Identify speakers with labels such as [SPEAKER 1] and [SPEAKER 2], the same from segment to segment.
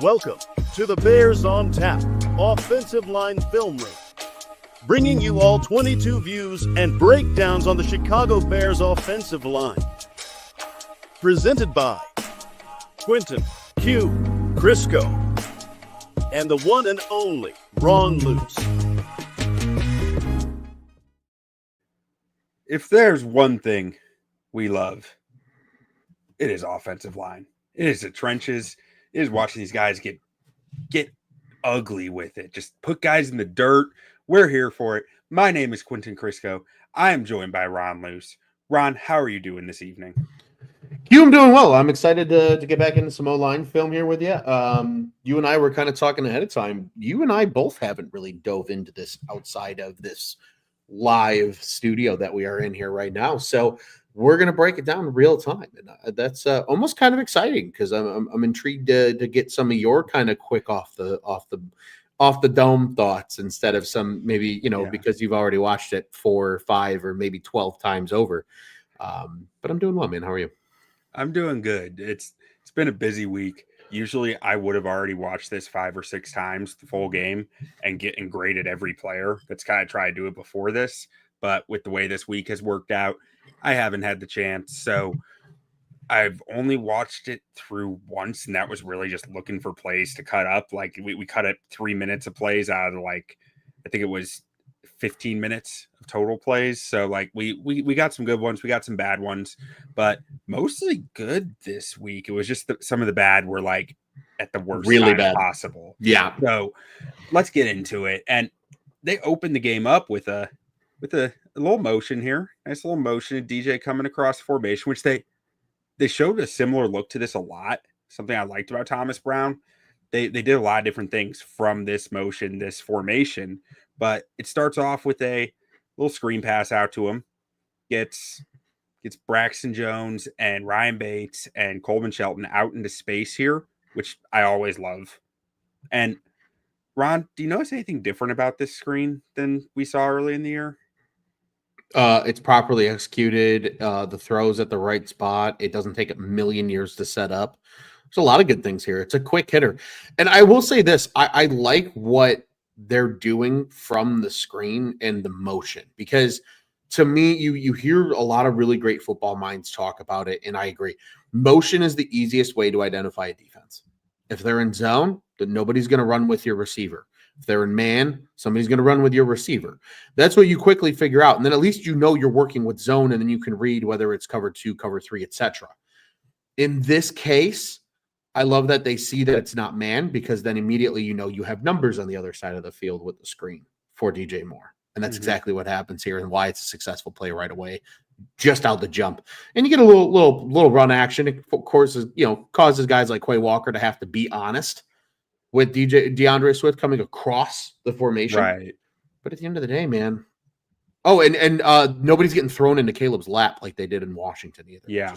[SPEAKER 1] Welcome to the Bears on Tap Offensive Line Film Room, bringing you all 22 views and breakdowns on the Chicago Bears offensive line. Presented by Quentin Q. Crisco and the one and only Ron Luce.
[SPEAKER 2] If there's one thing we love, it is offensive line. It is the trenches. It is watching these guys get ugly with it. Just put guys in the dirt. We're here for it. My name is Quentin Crisco. I am joined by Ron Luce. Ron, how are you doing this evening?
[SPEAKER 3] I'm doing well. I'm excited to get back into some O-line film here with you. You and I were kind of talking ahead of time. You and I both haven't really dove into this outside of this live studio that we are in here right now. So we're going to break it down in real time. And that's almost kind of exciting because I'm intrigued to get some of your kind of quick off the dome thoughts instead of some maybe, because you've already watched it 4, 5, or maybe 12 times over. But I'm doing well, man. How are you?
[SPEAKER 2] I'm doing good. It's been a busy week. Usually I would have already watched this 5 or 6 times, the full game, and graded every player. That's kind of tried to do it before this. But with the way this week has worked out, I haven't had the chance. So I've only watched it through once, and that was really just looking for plays to cut up. Like we cut up 3 minutes of plays out of I think it was 15 minutes of total plays. So we got some good ones, we got some bad ones, but mostly good this week. It was just some of the bad were at the worst
[SPEAKER 3] really
[SPEAKER 2] time
[SPEAKER 3] bad
[SPEAKER 2] possible.
[SPEAKER 3] Yeah.
[SPEAKER 2] So let's get into it. And they opened the game up with a little motion here. Nice little motion of DJ coming across formation, which they showed a similar look to this a lot. Something I liked about Thomas Brown. They did a lot of different things from this motion, this formation, but it starts off with a little screen pass out to him. Gets Braxton Jones and Ryan Bates and Coleman Shelton out into space here, which I always love. And Ron, do you notice anything different about this screen than we saw early in the year?
[SPEAKER 3] It's properly executed. The throws at the right spot. It doesn't take a million years to set up. There's a lot of good things here. It's a quick hitter. And I will say this, I like what they're doing from the screen and the motion, because to me, you hear a lot of really great football minds talk about it, and I agree. Motion is the easiest way to identify a defense. If they're in zone, then nobody's going to run with your receiver. If they're in man, somebody's going to run with your receiver. That's what you quickly figure out. And then at least you're working with zone, and then you can read whether it's cover 2, cover 3, etc. In this case, I love that they see that it's not man, because then immediately you have numbers on the other side of the field with the screen for DJ Moore. And that's exactly what happens here and why it's a successful play right away, just out the jump. And you get a little run action. It, of course, causes guys like Quay Walker to have to be honest with DeAndre Swift coming across the formation.
[SPEAKER 2] Right.
[SPEAKER 3] But at the end of the day, man. Oh, and nobody's getting thrown into Caleb's lap like they did in Washington either.
[SPEAKER 2] Yeah.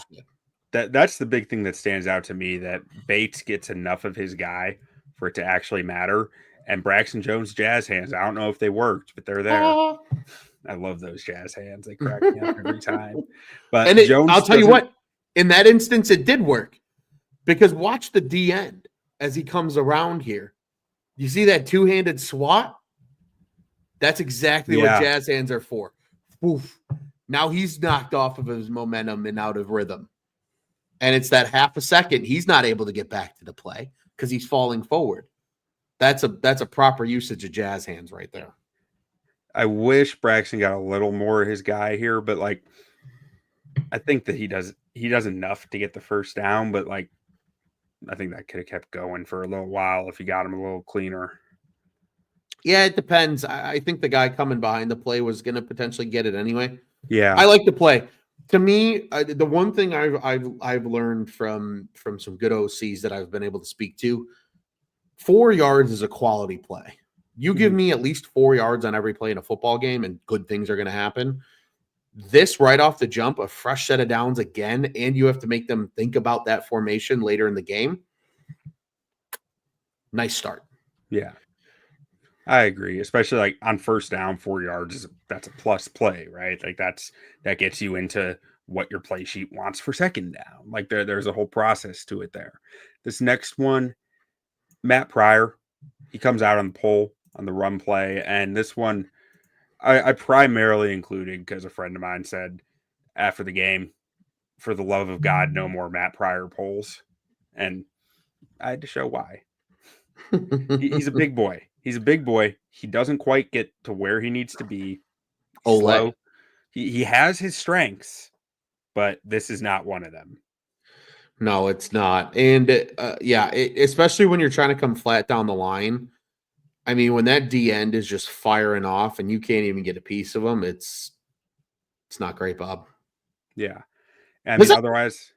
[SPEAKER 2] That's the big thing that stands out to me, that Bates gets enough of his guy for it to actually matter. And Braxton Jones jazz hands, I don't know if they worked, but they're there. I love those jazz hands. They crack me up every time. But Jones,
[SPEAKER 3] I'll tell you what, in that instance, it did work, because watch the D end as he comes around here. You see that two-handed swat? That's exactly what jazz hands are for. Oof. Now he's knocked off of his momentum and out of rhythm. And it's that half a second he's not able to get back to the play because he's falling forward. That's a proper usage of jazz hands right there.
[SPEAKER 2] I wish Braxton got a little more of his guy here, but I think that he does enough to get the first down, but I think that could have kept going for a little while if you got him a little cleaner.
[SPEAKER 3] Yeah, it depends. I think the guy coming behind the play was going to potentially get it anyway.
[SPEAKER 2] Yeah,
[SPEAKER 3] I like the play. To me, the one thing I've learned from some good OCs that I've been able to speak to, 4 yards is a quality play. You give me at least 4 yards on every play in a football game, and good things are going to happen. This right off the jump, a fresh set of downs again, and you have to make them think about that formation later in the game. Nice start.
[SPEAKER 2] Yeah, I agree. Especially on first down, 4 yards that's a plus play, right? That gets you into what your play sheet wants for second down. There's a whole process to it there. This next one, Matt Pryor, he comes out on the pole on the run play, and this one I primarily included because a friend of mine said after the game, for the love of God, no more Matt Pryor polls. And I had to show why. He's a big boy. He's a big boy. He doesn't quite get to where he needs to be.
[SPEAKER 3] Ole.
[SPEAKER 2] Slow. He has his strengths, but this is not one of them.
[SPEAKER 3] No, it's not. And especially when you're trying to come flat down the line. I mean, when that D end is just firing off and you can't even get a piece of them, it's not great, Bob.
[SPEAKER 2] Yeah. I mean, otherwise,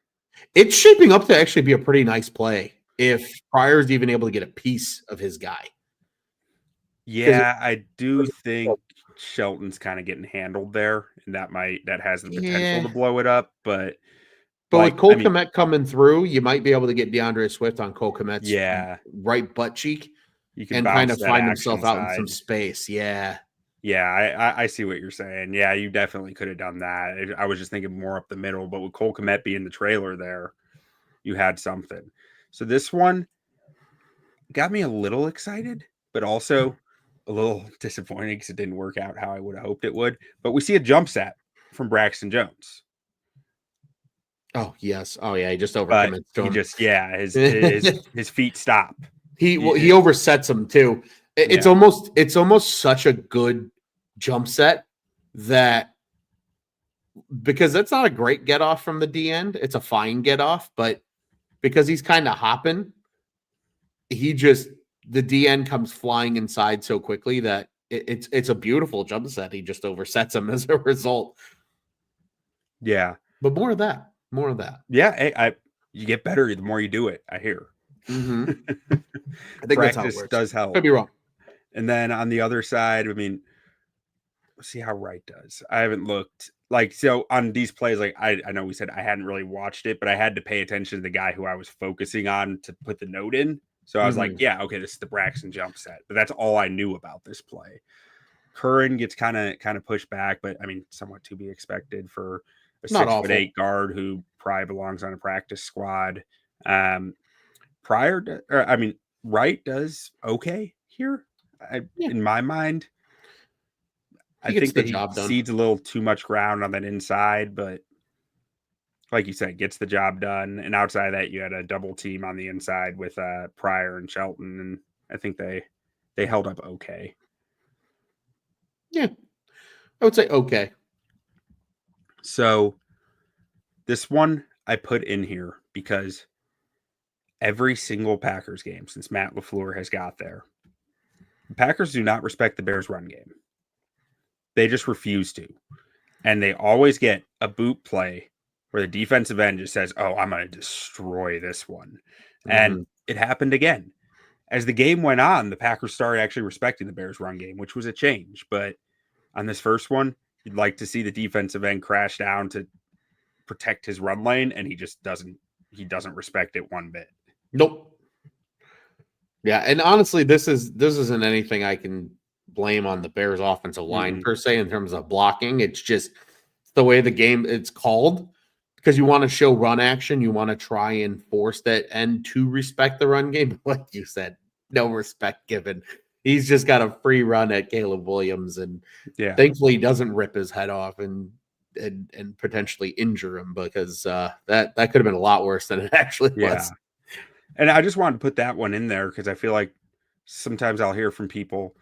[SPEAKER 3] it's shaping up to actually be a pretty nice play if Pryor's even able to get a piece of his guy.
[SPEAKER 2] Yeah, I do think Shelton's kind of getting handled there, and that has the potential to blow it up. But
[SPEAKER 3] with Cole Kmet coming through, you might be able to get DeAndre Swift on Cole Kmet's right butt cheek and kind of find himself out in some space. Yeah.
[SPEAKER 2] Yeah, I see what you're saying. Yeah, you definitely could have done that. I was just thinking more up the middle, but with Cole Kmet being the trailer there, you had something. So this one got me a little excited, but also a little disappointed because it didn't work out how I would have hoped it would. But we see a jump set from Braxton Jones.
[SPEAKER 3] Oh, yes. Oh, yeah. He just overcommits to him.
[SPEAKER 2] He just, his feet stop.
[SPEAKER 3] He oversets him too. It's almost such a good jump set that because that's not a great get off from the D end. It's a fine get off, but because he's kind of hopping, the D end comes flying inside so quickly that it's a beautiful jump set. He just oversets him as a result.
[SPEAKER 2] Yeah.
[SPEAKER 3] But more of that.
[SPEAKER 2] Yeah. You get better the more you do it, I hear.
[SPEAKER 3] Mm-hmm. I think
[SPEAKER 2] practice
[SPEAKER 3] that's how it works.
[SPEAKER 2] Does help.
[SPEAKER 3] Could be wrong.
[SPEAKER 2] And then on the other side, I mean, let's see how Wright does. I haven't looked so on these plays. Like I know we said I hadn't really watched it, but I had to pay attention to the guy who I was focusing on to put the note in. So I was like, yeah, okay, this is the Braxton jump set. But that's all I knew about this play. Curhan gets kind of pushed back, but I mean, somewhat to be expected for a 6'8" guard who probably belongs on a practice squad. Wright does okay here. In my mind, I think that he cedes a little too much ground on that inside, but like you said, gets the job done. And outside of that, you had a double team on the inside with Pryor and Shelton, and I think they held up okay.
[SPEAKER 3] Yeah, I would say okay.
[SPEAKER 2] So this one I put in here because every single Packers game since Matt LaFleur has got there, the Packers do not respect the Bears' run game. They just refuse to. And they always get a boot play where the defensive end just says, oh, I'm going to destroy this one. Mm-hmm. And it happened again. As the game went on, the Packers started actually respecting the Bears' run game, which was a change. But on this first one, you'd like to see the defensive end crash down to protect his run lane, and he just doesn't respect it one bit.
[SPEAKER 3] Nope. Yeah, and honestly, this isn't anything I can blame on the Bears offensive line per se in terms of blocking. It's just the way the game it's called because you want to show run action. You want to try and force that end to respect the run game. Like you said, no respect given. He's just got a free run at Caleb Williams, and thankfully he doesn't rip his head off and potentially injure him because that could have been a lot worse than it actually was.
[SPEAKER 2] And I just wanted to put that one in there because I feel like sometimes I'll hear from people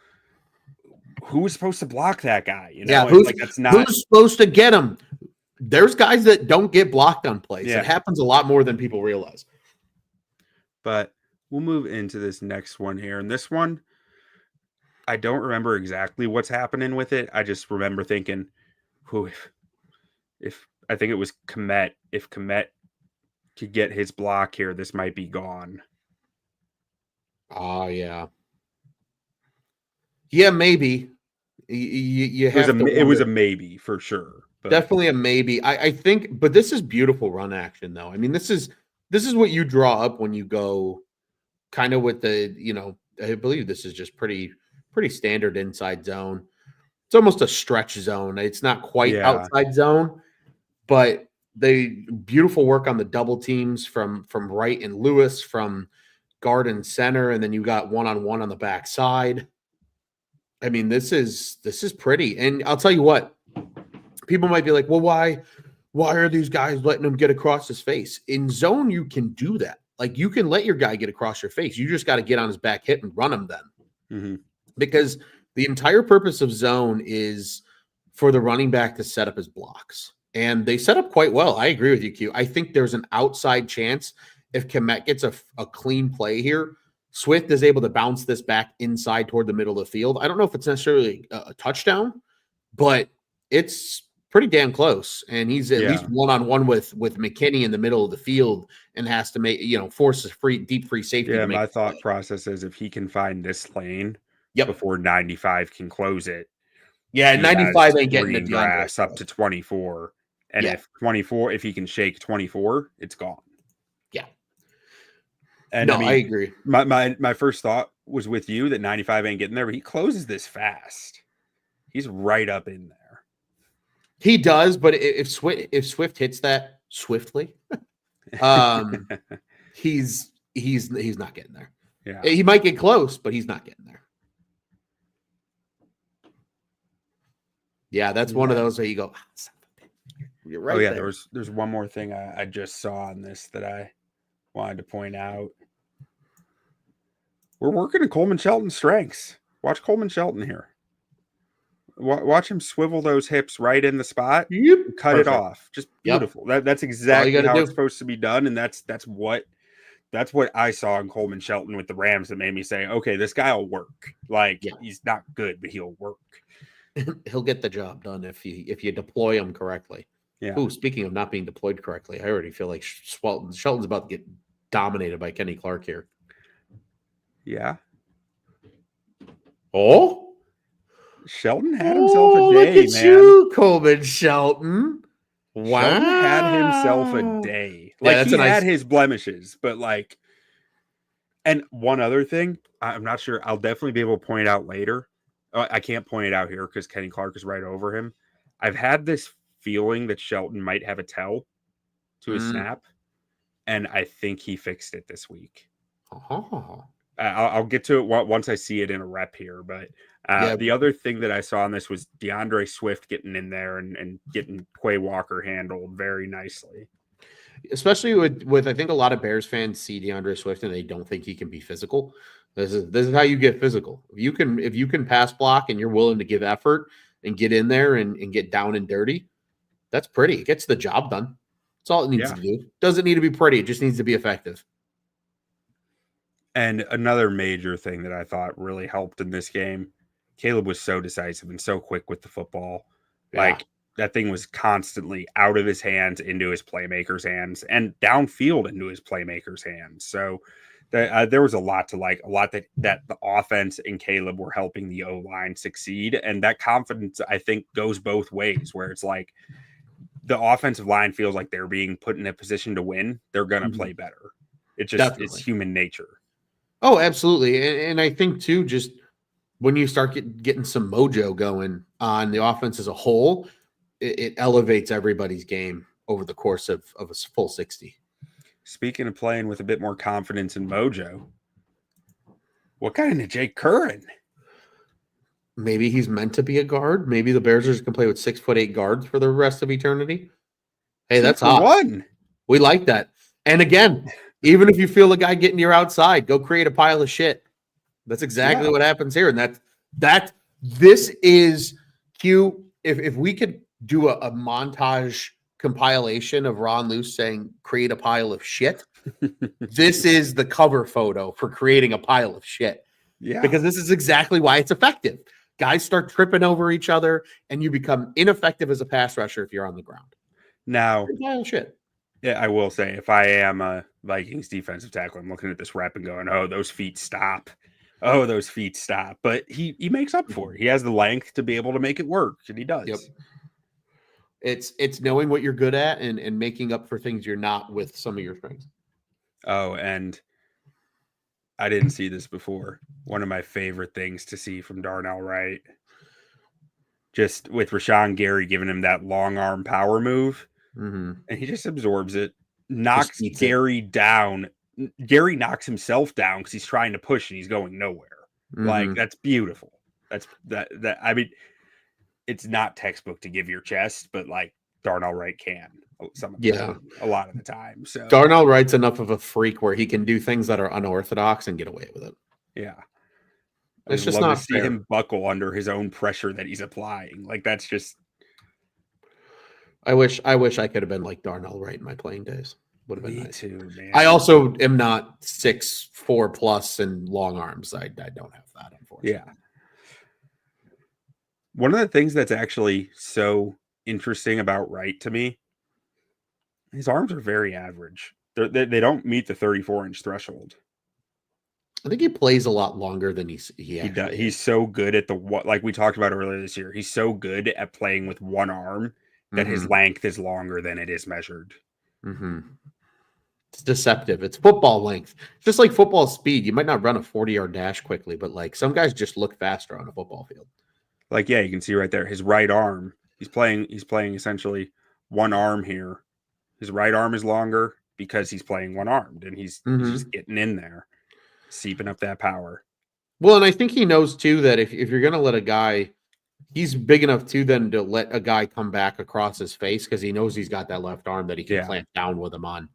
[SPEAKER 2] who's supposed to block that guy. You know,
[SPEAKER 3] who's supposed to get him. There's guys that don't get blocked on plays. It happens a lot more than people realize.
[SPEAKER 2] But we'll move into this next one here, and this one I don't remember exactly what's happening with it. I just remember thinking, if I think it was Kmet, if Kmet could get his block here, this might be gone.
[SPEAKER 3] Oh, yeah. Yeah, maybe.
[SPEAKER 2] It was a maybe for sure.
[SPEAKER 3] But definitely a maybe. I think, but this is beautiful run action, though. I mean, this is what you draw up when you go kind of with the, I believe this is just pretty standard inside zone. It's almost a stretch zone. It's not quite outside zone, but they beautiful work on the double teams from Wright and Lewis, from guard and center, and then you got one-on-one on the backside. I mean, this is pretty. And I'll tell you what, people might be like, well, why are these guys letting him get across his face? In zone, you can do that. Like, you can let your guy get across your face. You just got to get on his back hip and run him then.
[SPEAKER 2] Mm-hmm.
[SPEAKER 3] Because the entire purpose of zone is for the running back to set up his blocks. And they set up quite well. I agree with you, Q. I think there's an outside chance if Kmet gets a clean play here, Swift is able to bounce this back inside toward the middle of the field. I don't know if it's necessarily a touchdown, but it's pretty damn close. And he's at least one-on-one with McKinney in the middle of the field and has to make, force a deep free safety.
[SPEAKER 2] Yeah, my thought process is if he can find this lane before 95 can close it.
[SPEAKER 3] Yeah, 95 ain't getting the
[SPEAKER 2] grass up to 24. And if he can shake 24, it's gone.
[SPEAKER 3] Yeah.
[SPEAKER 2] And
[SPEAKER 3] I agree.
[SPEAKER 2] My first thought was with you that 95 ain't getting there, but he closes this fast. He's right up in there.
[SPEAKER 3] He does, but if Swift hits that swiftly, he's not getting there.
[SPEAKER 2] Yeah.
[SPEAKER 3] He might get close, but he's not getting there. Yeah, that's one of those where you go, you're right.
[SPEAKER 2] Oh yeah, there's one more thing I just saw on this that I wanted to point out. We're working at Coleman Shelton's strengths. Watch Coleman Shelton here. Watch him swivel those hips right in the spot.
[SPEAKER 3] Yep.
[SPEAKER 2] Cut it off. Just beautiful. That's exactly how it's supposed to be done, and that's what I saw in Coleman Shelton with the Rams that made me say, okay, this guy will work. He's not good, but he'll work.
[SPEAKER 3] He'll get the job done if you deploy him correctly.
[SPEAKER 2] Yeah.
[SPEAKER 3] Ooh, speaking of not being deployed correctly, I already feel like Shelton's about to get dominated by Kenny Clark here.
[SPEAKER 2] Yeah.
[SPEAKER 3] Oh,
[SPEAKER 2] Shelton had himself a day,
[SPEAKER 3] look at you, Coleman Shelton. Wow.
[SPEAKER 2] Shelton had himself a day. He had his blemishes, but and one other thing, I'm not sure. I'll definitely be able to point out later. I can't point it out here because Kenny Clark is right over him. I've had this feeling that Shelton might have a tell to his snap, and I think he fixed it this week.
[SPEAKER 3] Oh.
[SPEAKER 2] I'll get to it once I see it in a rep here, but the other thing that I saw in this was DeAndre Swift getting in there and getting Quay Walker handled very nicely.
[SPEAKER 3] Especially with I think a lot of Bears fans see DeAndre Swift and they don't think he can be physical. This is how you get physical. If you can pass block and you're willing to give effort and get in there and get down and dirty, that's pretty. It gets the job done. That's all it needs to do. Doesn't need to be pretty. It just needs to be effective.
[SPEAKER 2] And another major thing that I thought really helped in this game, Caleb was so decisive and so quick with the football. Yeah. That thing was constantly out of his hands into his playmaker's hands and downfield into his playmaker's hands. So there was a lot that the offense and Caleb were helping the O-line succeed. And that confidence, I think, goes both ways, where it's like the offensive line feels like they're being put in a position to win. They're going to play better. It's human nature.
[SPEAKER 3] Oh, absolutely. And I think, too, just when you start getting some mojo going on the offense as a whole, it elevates everybody's game over the course of a full 60.
[SPEAKER 2] Speaking of playing with a bit more confidence and mojo, what kind of Jake Curhan?
[SPEAKER 3] Maybe he's meant to be a guard. Maybe the Bears are just going to play with 6'8" guards for the rest of eternity. Hey, that's hot.
[SPEAKER 2] One. We
[SPEAKER 3] like that. And again, even if you feel the guy getting to your outside, go create a pile of shit. That's exactly what happens here. And this is Q. If we could do a montage compilation of Ron Luce saying create a pile of shit, this is the cover photo for creating a pile of shit.
[SPEAKER 2] Yeah.
[SPEAKER 3] Because this is exactly why it's effective. Guys start tripping over each other and you become ineffective as a pass rusher if you're on the ground.
[SPEAKER 2] Now,
[SPEAKER 3] pile of shit.
[SPEAKER 2] Yeah, I will say, if I am a Vikings defensive tackle, I'm looking at this rep and going, oh, those feet stop. Oh, those feet stop. But he makes up for it. He has the length to be able to make it work, and he does.
[SPEAKER 3] Yep. It's knowing what you're good at and making up for things you're not with some of your strengths.
[SPEAKER 2] Oh, and I didn't see this before. One of my favorite things to see from Darnell Wright, just with Rashawn Gary giving him that long arm power move.
[SPEAKER 3] Mm-hmm.
[SPEAKER 2] And he just absorbs it, knocks Gary down Gary knocks himself down because he's trying to push and he's going nowhere. Like, that's beautiful. I mean, it's not textbook to give your chest, but like Darnell Wright can some of the time, a lot of the time. So
[SPEAKER 3] Darnell Wright's enough of a freak where he can do things that are unorthodox and get away with it.
[SPEAKER 2] Yeah.
[SPEAKER 3] It's just
[SPEAKER 2] love
[SPEAKER 3] not
[SPEAKER 2] to see
[SPEAKER 3] fair.
[SPEAKER 2] him buckle under his own pressure that he's applying. Like, that's just.
[SPEAKER 3] I wish I could have been like Darnell Wright in my playing days. Would have been nice.
[SPEAKER 2] Too, man.
[SPEAKER 3] I also am not 6'4" plus and long arms. I don't have that, unfortunately.
[SPEAKER 2] Yeah. One of the things that's actually so interesting about Wright to me, his arms are very average. They don't meet the 34-inch threshold.
[SPEAKER 3] I think he plays a lot longer than he
[SPEAKER 2] does. He's so good at like we talked about earlier this year. He's so good at playing with one arm that his length is longer than it is measured.
[SPEAKER 3] It's deceptive. It's football length. Just like football speed. You might not run a 40-yard dash quickly, but like some guys just look faster on a football field.
[SPEAKER 2] Like, yeah, you can see right there his right arm. He's playing essentially one arm here. His right arm is longer because he's playing one armed, and he's just getting in there, seeping up that power.
[SPEAKER 3] Well, and I think he knows too that if you're going to let a guy, he's big enough too then to let a guy come back across his face because he knows he's got that left arm that he can clamp down with him on.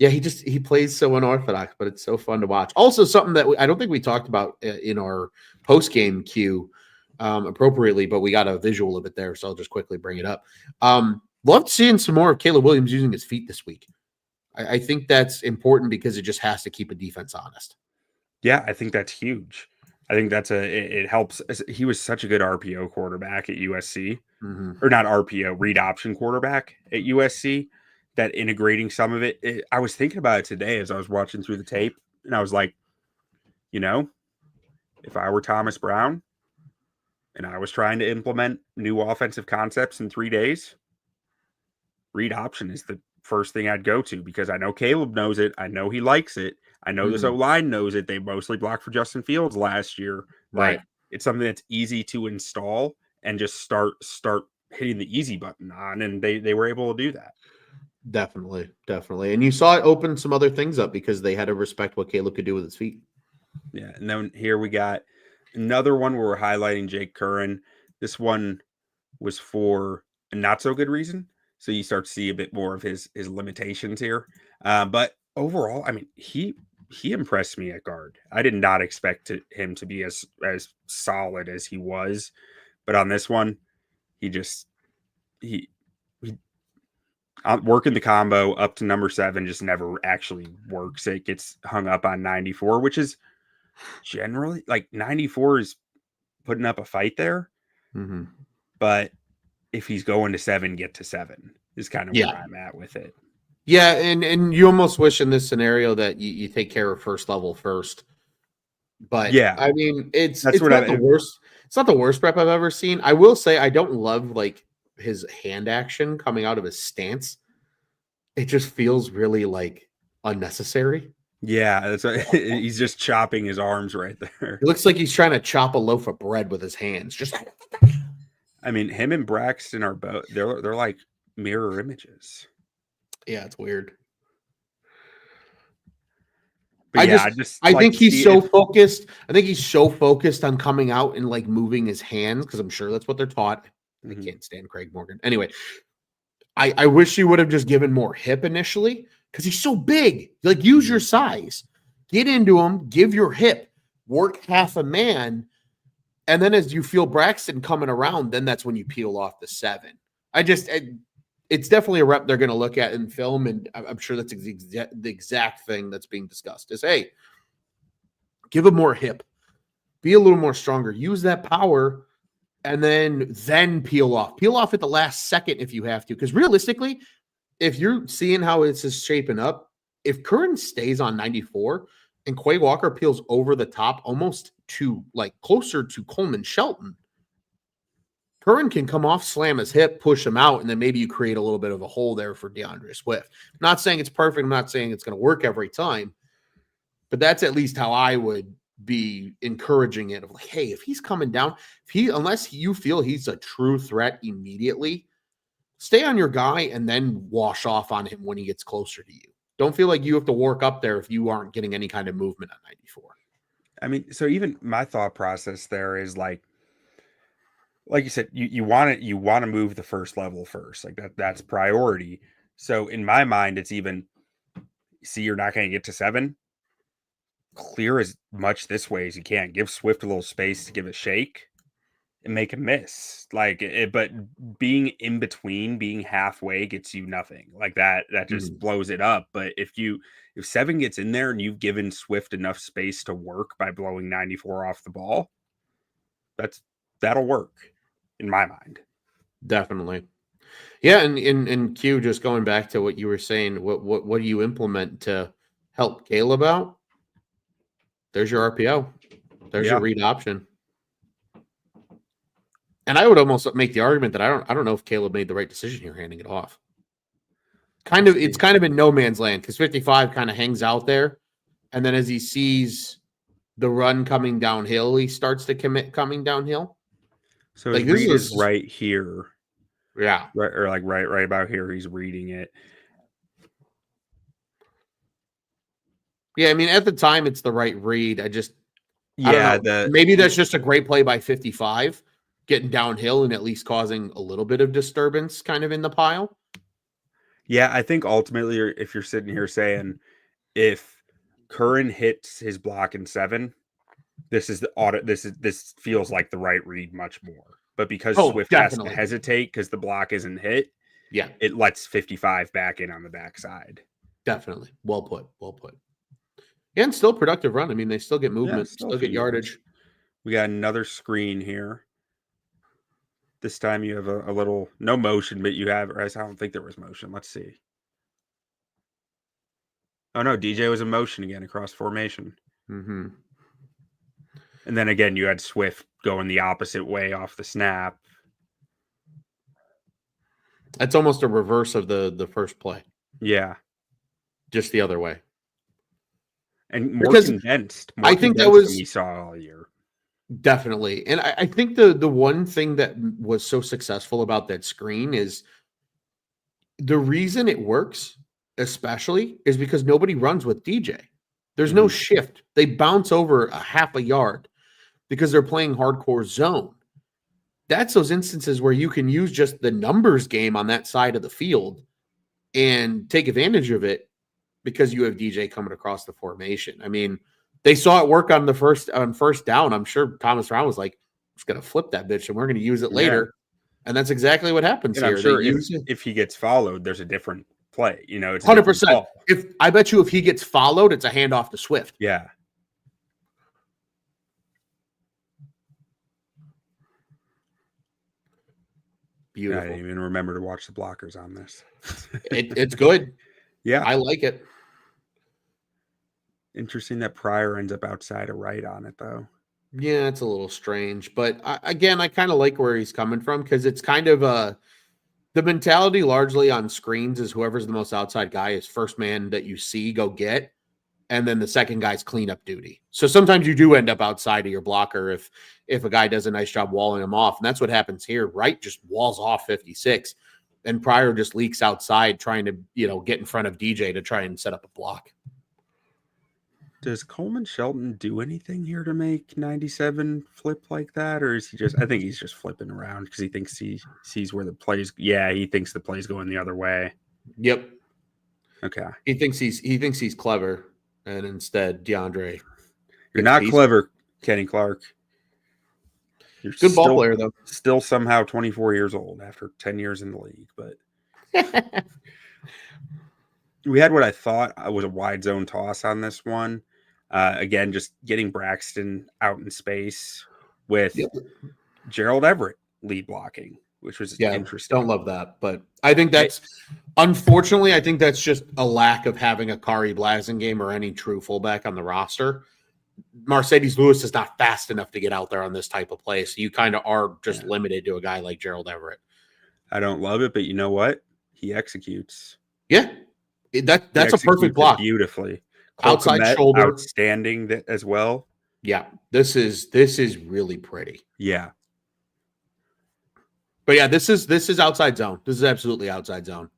[SPEAKER 3] Yeah, he plays so unorthodox, but it's so fun to watch. Also, something that I don't think we talked about in our post-game queue appropriately, but we got a visual of it there, so I'll just quickly bring it up. Loved seeing some more of Caleb Williams using his feet this week. I think that's important because it just has to keep a defense honest.
[SPEAKER 2] Yeah, I think that's huge. I think it helps. He was such a good RPO quarterback at USC, or not RPO, read option quarterback at USC, that integrating some of it. I was thinking about it today as I was watching through the tape, and I was like, if I were Thomas Brown and I was trying to implement new offensive concepts in 3 days, read option is the first thing I'd go to because I know Caleb knows it. I know he likes it. I know this O-line knows it. They mostly blocked for Justin Fields last year.
[SPEAKER 3] Right.
[SPEAKER 2] Like, it's something that's easy to install and just start hitting the easy button on, and they were able to do that.
[SPEAKER 3] Definitely. And you saw it open some other things up because they had to respect what Caleb could do with his feet.
[SPEAKER 2] Yeah, and then here we got another one where we're highlighting Jake Curhan. This one was for a not so good reason. So you start to see a bit more of his limitations here. But overall, I mean, he impressed me at guard. I did not expect him to be as solid as he was. But on this one, he working the combo up to number 7 just never actually works. It gets hung up on 94, which is generally like 94 is putting up a fight there. But if he's going to 7, get to 7 is kind of where I'm at with it.
[SPEAKER 3] Yeah, and you almost wish in this scenario that you take care of first level first. But yeah, I mean, it's not the worst. It's not the worst prep I've ever seen. I will say I don't love like his hand action coming out of his stance. It just feels really like unnecessary.
[SPEAKER 2] Yeah, that's what, he's just chopping his arms right there.
[SPEAKER 3] It looks like he's trying to chop a loaf of bread with his hands. Just
[SPEAKER 2] I mean, him and Braxton are both they're like mirror images.
[SPEAKER 3] Yeah, it's weird.
[SPEAKER 2] But
[SPEAKER 3] I think he's so focused. I think he's so focused on coming out and like moving his hands because I'm sure that's what they're taught. I can't stand Craig Morgan. Anyway, I wish he would have just given more hip initially because he's so big. Like, use your size, get into him, give your hip, work half a man, and then as you feel Braxton coming around, then that's when you peel off the 7. It's definitely a rep they're going to look at in film, and I'm sure that's the exact thing that's being discussed is, hey, give him more hip, be a little more stronger, use that power, and then peel off at the last second if you have to. Because realistically, if you're seeing how it's just shaping up, if Curhan stays on 94 and Quay Walker peels over the top almost to like closer to Coleman Shelton, Curhan can come off, slam his hip, push him out, and then maybe you create a little bit of a hole there for DeAndre Swift. I'm not saying it's perfect. I'm not saying it's going to work every time, but that's at least how I would be encouraging it of like, hey, if he's coming down, unless you feel he's a true threat immediately, stay on your guy and then wash off on him when he gets closer to you. Don't feel like you have to work up there if you aren't getting any kind of movement on 94.
[SPEAKER 2] I mean, so even my thought process there is like you said, you want to move the first level first. Like that's priority. So in my mind, it's even see you're not going to get to 7. Clear as much this way as you can. Give Swift a little space to give a shake and make a miss. Like it, but being in between, being halfway gets you nothing. Like that just blows it up. But if 7 gets in there and you've given Swift enough space to work by blowing 94 off the ball, that'll work in my mind.
[SPEAKER 3] Definitely. Yeah, and in Q, just going back to what you were saying, what do you implement to help Caleb out? There's your RPO. There's your read option. And I would almost make the argument that I don't know if Caleb made the right decision here handing it off. It's kind of in no man's land because 55 kind of hangs out there, and then as he sees the run coming downhill, he starts to commit coming downhill.
[SPEAKER 2] So like this is right here.
[SPEAKER 3] Yeah.
[SPEAKER 2] Right, or like right about here, he's reading it.
[SPEAKER 3] Yeah, I mean, at the time, it's the right read.
[SPEAKER 2] Yeah,
[SPEAKER 3] maybe that's just a great play by 55, getting downhill and at least causing a little bit of disturbance kind of in the pile.
[SPEAKER 2] Yeah, I think ultimately, if you're sitting here saying if Curhan hits his block in 7, this is the audit. This feels like the right read much more. But because Swift definitely has to hesitate because the block isn't hit,
[SPEAKER 3] yeah,
[SPEAKER 2] it lets 55 back in on the backside.
[SPEAKER 3] Definitely. Well put. And still productive run. I mean, they still get movement, still get yardage.
[SPEAKER 2] We got another screen here. This time you have a little, no motion, but you have, I don't think there was motion. Let's see. Oh, no, DJ was in motion again across formation.
[SPEAKER 3] Mm-hmm.
[SPEAKER 2] And then again, you had Swift going the opposite way off the snap.
[SPEAKER 3] That's almost a reverse of the first play.
[SPEAKER 2] Yeah.
[SPEAKER 3] Just the other way.
[SPEAKER 2] And more condensed.
[SPEAKER 3] I think that was
[SPEAKER 2] than we saw all year.
[SPEAKER 3] Definitely. And I think the one thing that was so successful about that screen is the reason it works, especially, is because nobody runs with DJ. There's no shift. They bounce over a half a yard because they're playing hardcore zone. That's those instances where you can use just the numbers game on that side of the field and take advantage of it because you have DJ coming across the formation. I mean, they saw it work on first down. I'm sure Thomas Brown was like, "I'm just going to flip that bitch and we're going to use it later." And that's exactly what happens here.
[SPEAKER 2] I'm sure if he gets followed, there's a different play. You know, it's
[SPEAKER 3] 100%. I bet you if he gets followed, it's a handoff to Swift.
[SPEAKER 2] Yeah.
[SPEAKER 3] Beautiful.
[SPEAKER 2] I didn't even remember to watch the blockers on this.
[SPEAKER 3] It's good.
[SPEAKER 2] Yeah.
[SPEAKER 3] I like it.
[SPEAKER 2] Interesting that Pryor ends up outside of right on it, though.
[SPEAKER 3] Yeah, it's a little strange. But I kind of like where he's coming from because it's kind of the mentality largely on screens is whoever's the most outside guy is first man that you see go get. And then the second guy's cleanup duty. So sometimes you do end up outside of your blocker if a guy does a nice job walling him off. And that's what happens here. Wright just walls off 56. And Pryor just leaks outside trying to, get in front of DJ to try and set up a block.
[SPEAKER 2] Does Coleman Shelton do anything here to make 97 flip like that? Or is he just, I think he's just flipping around because he thinks he sees where the play's, he thinks the play's going the other way.
[SPEAKER 3] Yep.
[SPEAKER 2] Okay.
[SPEAKER 3] He thinks he's clever. And instead, DeAndre.
[SPEAKER 2] You're not clever, Kenny Clark. You're
[SPEAKER 3] good ball player, though.
[SPEAKER 2] Still somehow 24 years old after 10 years in the league. But we had what I thought was a wide zone toss on this one. Again, just getting Braxton out in space with Gerald Everett lead blocking, which was interesting.
[SPEAKER 3] Don't love that. But I think unfortunately, I think that's just a lack of having a Kari Blasingame or any true fullback on the roster. Mercedes Lewis is not fast enough to get out there on this type of play. So you kind of are just limited to a guy like Gerald Everett.
[SPEAKER 2] I don't love it, but you know what? He executes.
[SPEAKER 3] Yeah. That's a perfect block.
[SPEAKER 2] Beautifully.
[SPEAKER 3] Outside Komet, shoulder.
[SPEAKER 2] Outstanding as well.
[SPEAKER 3] Yeah. This is really pretty.
[SPEAKER 2] Yeah.
[SPEAKER 3] But yeah, this is outside zone. This is absolutely outside zone.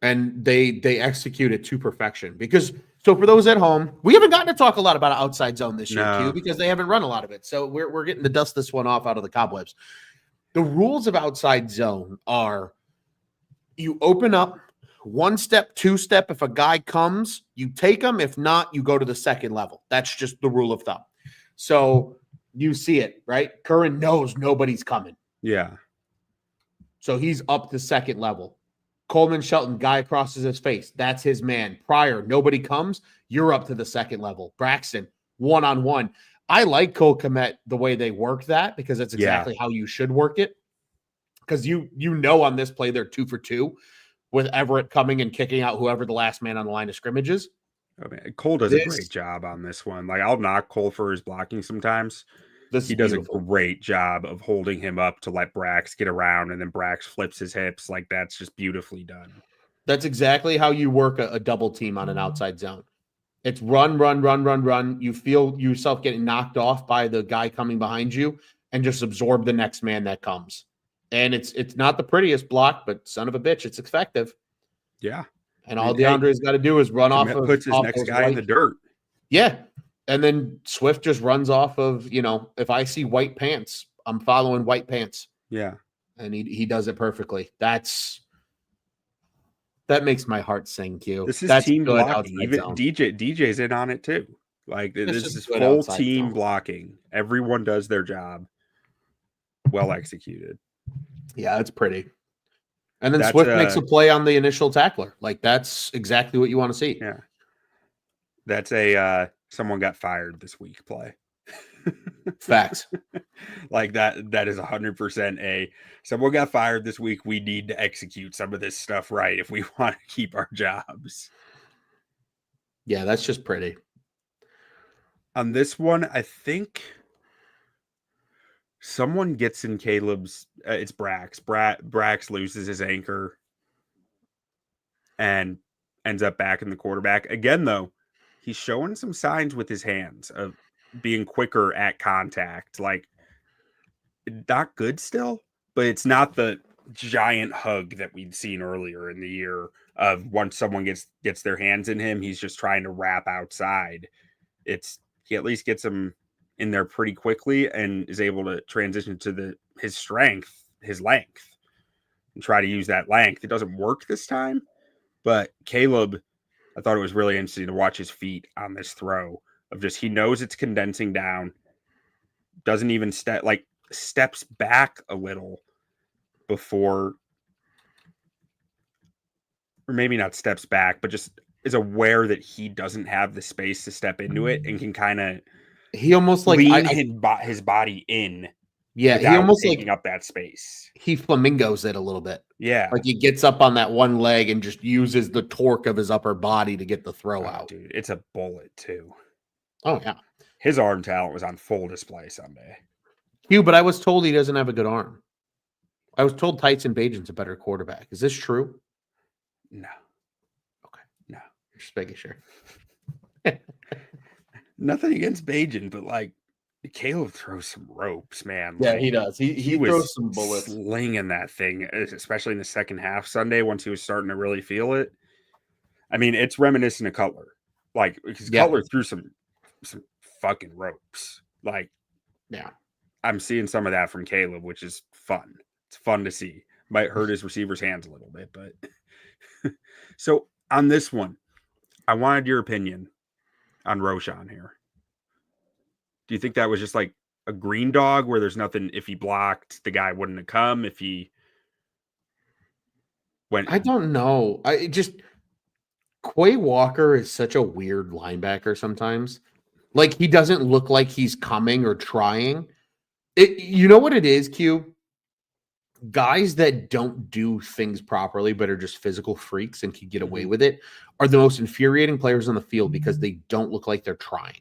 [SPEAKER 3] and they execute it to perfection. Because so for those at home, we haven't gotten to talk a lot about outside zone this year, Q,
[SPEAKER 2] No.
[SPEAKER 3] because they haven't run a lot of it. So we're getting to dust this one off out of the cobwebs. The rules of outside zone are you open up 1 step, 2 step. If a guy comes, you take him. If not, you go to the second level. That's just the rule of thumb. So you see it, right? Curhan knows nobody's coming.
[SPEAKER 2] Yeah.
[SPEAKER 3] So he's up to second level. Coleman Shelton, guy crosses his face. That's his man. Pryor, nobody comes. You're up to the second level. Braxton, one-on-one. I like Cole Kmet the way they work that because that's exactly how you should work it. Because you know on this play they're 2 for 2 with Everett coming and kicking out whoever the last man on the line of scrimmage is.
[SPEAKER 2] Oh, man. Cole does a great job on this one. Like, I'll knock Cole for his blocking sometimes. He does a great job of holding him up to let Brax get around, and then Brax flips his hips. Like, that's just beautifully done.
[SPEAKER 3] That's exactly how you work a double team on an outside zone. It's run, run, run, run, run. You feel yourself getting knocked off by the guy coming behind you and just absorb the next man that comes. And it's not the prettiest block, but son of a bitch, it's effective.
[SPEAKER 2] Yeah.
[SPEAKER 3] And all DeAndre's got to do is run off of
[SPEAKER 2] puts his next guy in the dirt.
[SPEAKER 3] Yeah. And then Swift just runs off of, if I see white pants, I'm following white pants.
[SPEAKER 2] Yeah.
[SPEAKER 3] And he does it perfectly. That makes my heart sing, Q.
[SPEAKER 2] This is
[SPEAKER 3] That's
[SPEAKER 2] team
[SPEAKER 3] good
[SPEAKER 2] blocking. Even
[SPEAKER 3] zone.
[SPEAKER 2] DJ's in on it too. Like, this is full team
[SPEAKER 3] zone.
[SPEAKER 2] blocking. Everyone does their job. Well executed.
[SPEAKER 3] Yeah, it's pretty. And then Swift makes a play on the initial tackler. Like, that's exactly what you want to see.
[SPEAKER 2] Yeah. That's a someone got fired this week play.
[SPEAKER 3] Facts.
[SPEAKER 2] Like, that is 100% a someone got fired this week. We need to execute some of this stuff right if we want to keep our jobs.
[SPEAKER 3] Yeah, that's just pretty.
[SPEAKER 2] On this one, I think someone gets in Caleb's. It's Brax. Brax loses his anchor and ends up back in the quarterback. Again, though, he's showing some signs with his hands of being quicker at contact. Like, not good still, but it's not the giant hug that we'd seen earlier in the year of once someone gets their hands in him, he's just trying to wrap outside. He at least gets him in there pretty quickly and is able to transition to his strength, his length, and try to use that length. It doesn't work this time, but Caleb, I thought it was really interesting to watch his feet on this throw of just, he knows it's condensing down, doesn't even steps back a little before, or maybe not steps back, but just is aware that he doesn't have the space to step into it and can kind of,
[SPEAKER 3] he almost like
[SPEAKER 2] lean his body in.
[SPEAKER 3] Yeah, he almost
[SPEAKER 2] taking up that space.
[SPEAKER 3] He flamingos it a little bit.
[SPEAKER 2] Yeah,
[SPEAKER 3] like he gets up on that one leg and just uses the torque of his upper body to get the throw out.
[SPEAKER 2] Dude, it's a bullet too.
[SPEAKER 3] Oh yeah,
[SPEAKER 2] his arm talent was on full display Sunday.
[SPEAKER 3] But I was told he doesn't have a good arm. I was told Tyson Bajan's a better quarterback. Is this true?
[SPEAKER 2] No.
[SPEAKER 3] Okay.
[SPEAKER 2] No.
[SPEAKER 3] Just making sure.
[SPEAKER 2] Nothing against Bajan, but like, Caleb throws some ropes, man.
[SPEAKER 3] Yeah,
[SPEAKER 2] like,
[SPEAKER 3] he does. He throws some bullets.
[SPEAKER 2] Slinging that thing, especially in the second half Sunday once he was starting to really feel it. I mean, it's reminiscent of Cutler. Like, because Cutler threw some fucking ropes. Like,
[SPEAKER 3] yeah.
[SPEAKER 2] I'm seeing some of that from Caleb, which is fun. It's fun to see. Might hurt his receiver's hands a little bit, but so on this one, I wanted your opinion on Roschon here. Do you think that was just like a green dog where there's nothing, if he blocked, the guy wouldn't have come if he went?
[SPEAKER 3] I don't know. Quay Walker is such a weird linebacker sometimes. Like, he doesn't look like he's coming or trying. You know what it is, Q? Guys that don't do things properly but are just physical freaks and can get away with it are the most infuriating players on the field because they don't look like they're trying.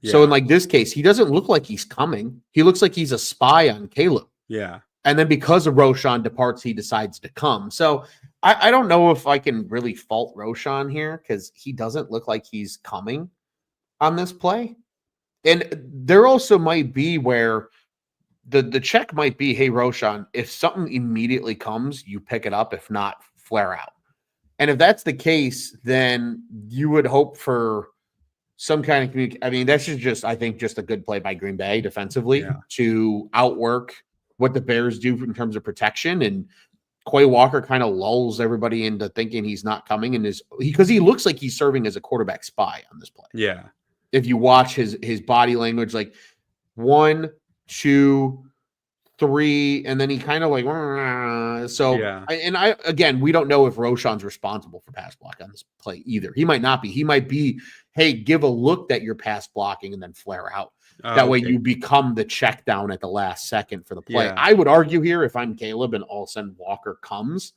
[SPEAKER 3] Yeah. So in like this case, he doesn't look like he's coming. He looks like he's a spy on Caleb.
[SPEAKER 2] Yeah.
[SPEAKER 3] And then because of Roschon departs, he decides to come. So I don't know if I can really fault Roschon here because he doesn't look like he's coming on this play. And there also might be where the check might be, hey, Roschon, if something immediately comes, you pick it up. If not, flare out. And if that's the case, then you would hope for some kind of communication. I mean, that's just I think just a good play by Green Bay defensively to outwork what the Bears do in terms of protection. And Quay Walker kind of lulls everybody into thinking he's not coming, and because he looks like he's serving as a quarterback spy on this play.
[SPEAKER 2] Yeah.
[SPEAKER 3] If you watch his body language, like 1, 2, 3, and then he kind of like again, we don't know if Roshan's responsible for pass block on this play either. He might not be. He might be, hey, give a look that you're pass blocking and then flare out. That way you become the check down at the last second for the play. I would argue here, if I'm Caleb and all of a sudden Walker comes,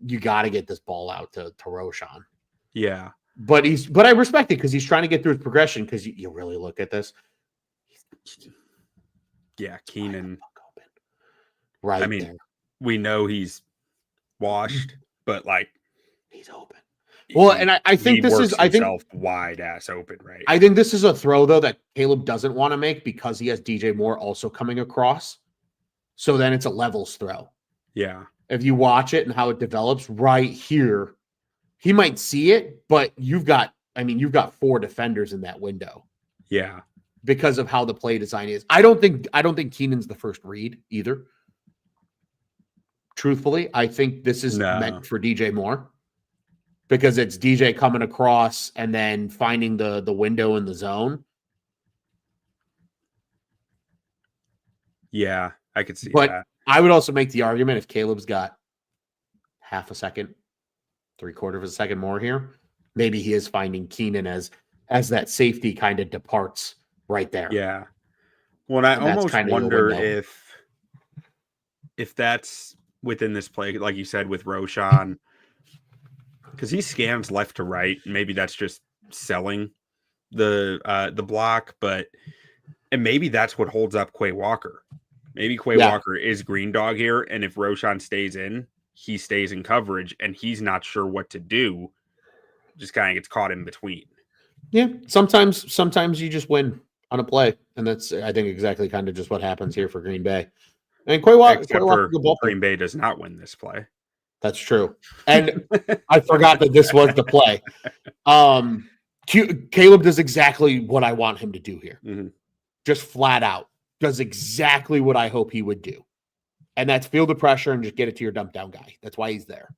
[SPEAKER 3] you got to get this ball out to Roshan.
[SPEAKER 2] Yeah.
[SPEAKER 3] But I respect it because he's trying to get through his progression, because you really look at this.
[SPEAKER 2] Yeah, Keenan.
[SPEAKER 3] Right.
[SPEAKER 2] I mean,
[SPEAKER 3] there.
[SPEAKER 2] We know he's washed, but like
[SPEAKER 3] he's open. Well, and I think this is
[SPEAKER 2] wide ass open, right?
[SPEAKER 3] I think this is a throw though that Caleb doesn't want to make because he has DJ Moore also coming across. So then it's a levels throw.
[SPEAKER 2] Yeah.
[SPEAKER 3] If you watch it and how it develops right here, he might see it, but you've got 4 defenders in that window.
[SPEAKER 2] Yeah.
[SPEAKER 3] Because of how the play design is. I don't think Keenan's the first read either. Truthfully, I think this is meant for DJ Moore, because it's DJ coming across and then finding the window in the zone.
[SPEAKER 2] Yeah, I could see that.
[SPEAKER 3] I would also make the argument, if Caleb's got half a second, 3/4 of a second more here, maybe he is finding Keenan as that safety kind of departs right there.
[SPEAKER 2] Yeah. Well, I almost wonder if that's within this play, like you said, with Roshan, because he scans left to right. Maybe that's just selling the block, and maybe that's what holds up Quay Walker. Maybe Quay Walker is green dog here, and if Roshan stays in, he stays in coverage, and he's not sure what to do. Just kind of gets caught in between.
[SPEAKER 3] Yeah, sometimes you just win on a play, and that's, I think, exactly kind of just what happens here for Green Bay. And Quay Walker,
[SPEAKER 2] Green Bay does not win this play.
[SPEAKER 3] That's true. And I forgot that this was the play. Caleb does exactly what I want him to do here.
[SPEAKER 2] Mm-hmm.
[SPEAKER 3] Just flat out does exactly what I hope he would do. And that's feel the pressure and just get it to your dump down guy. That's why he's there.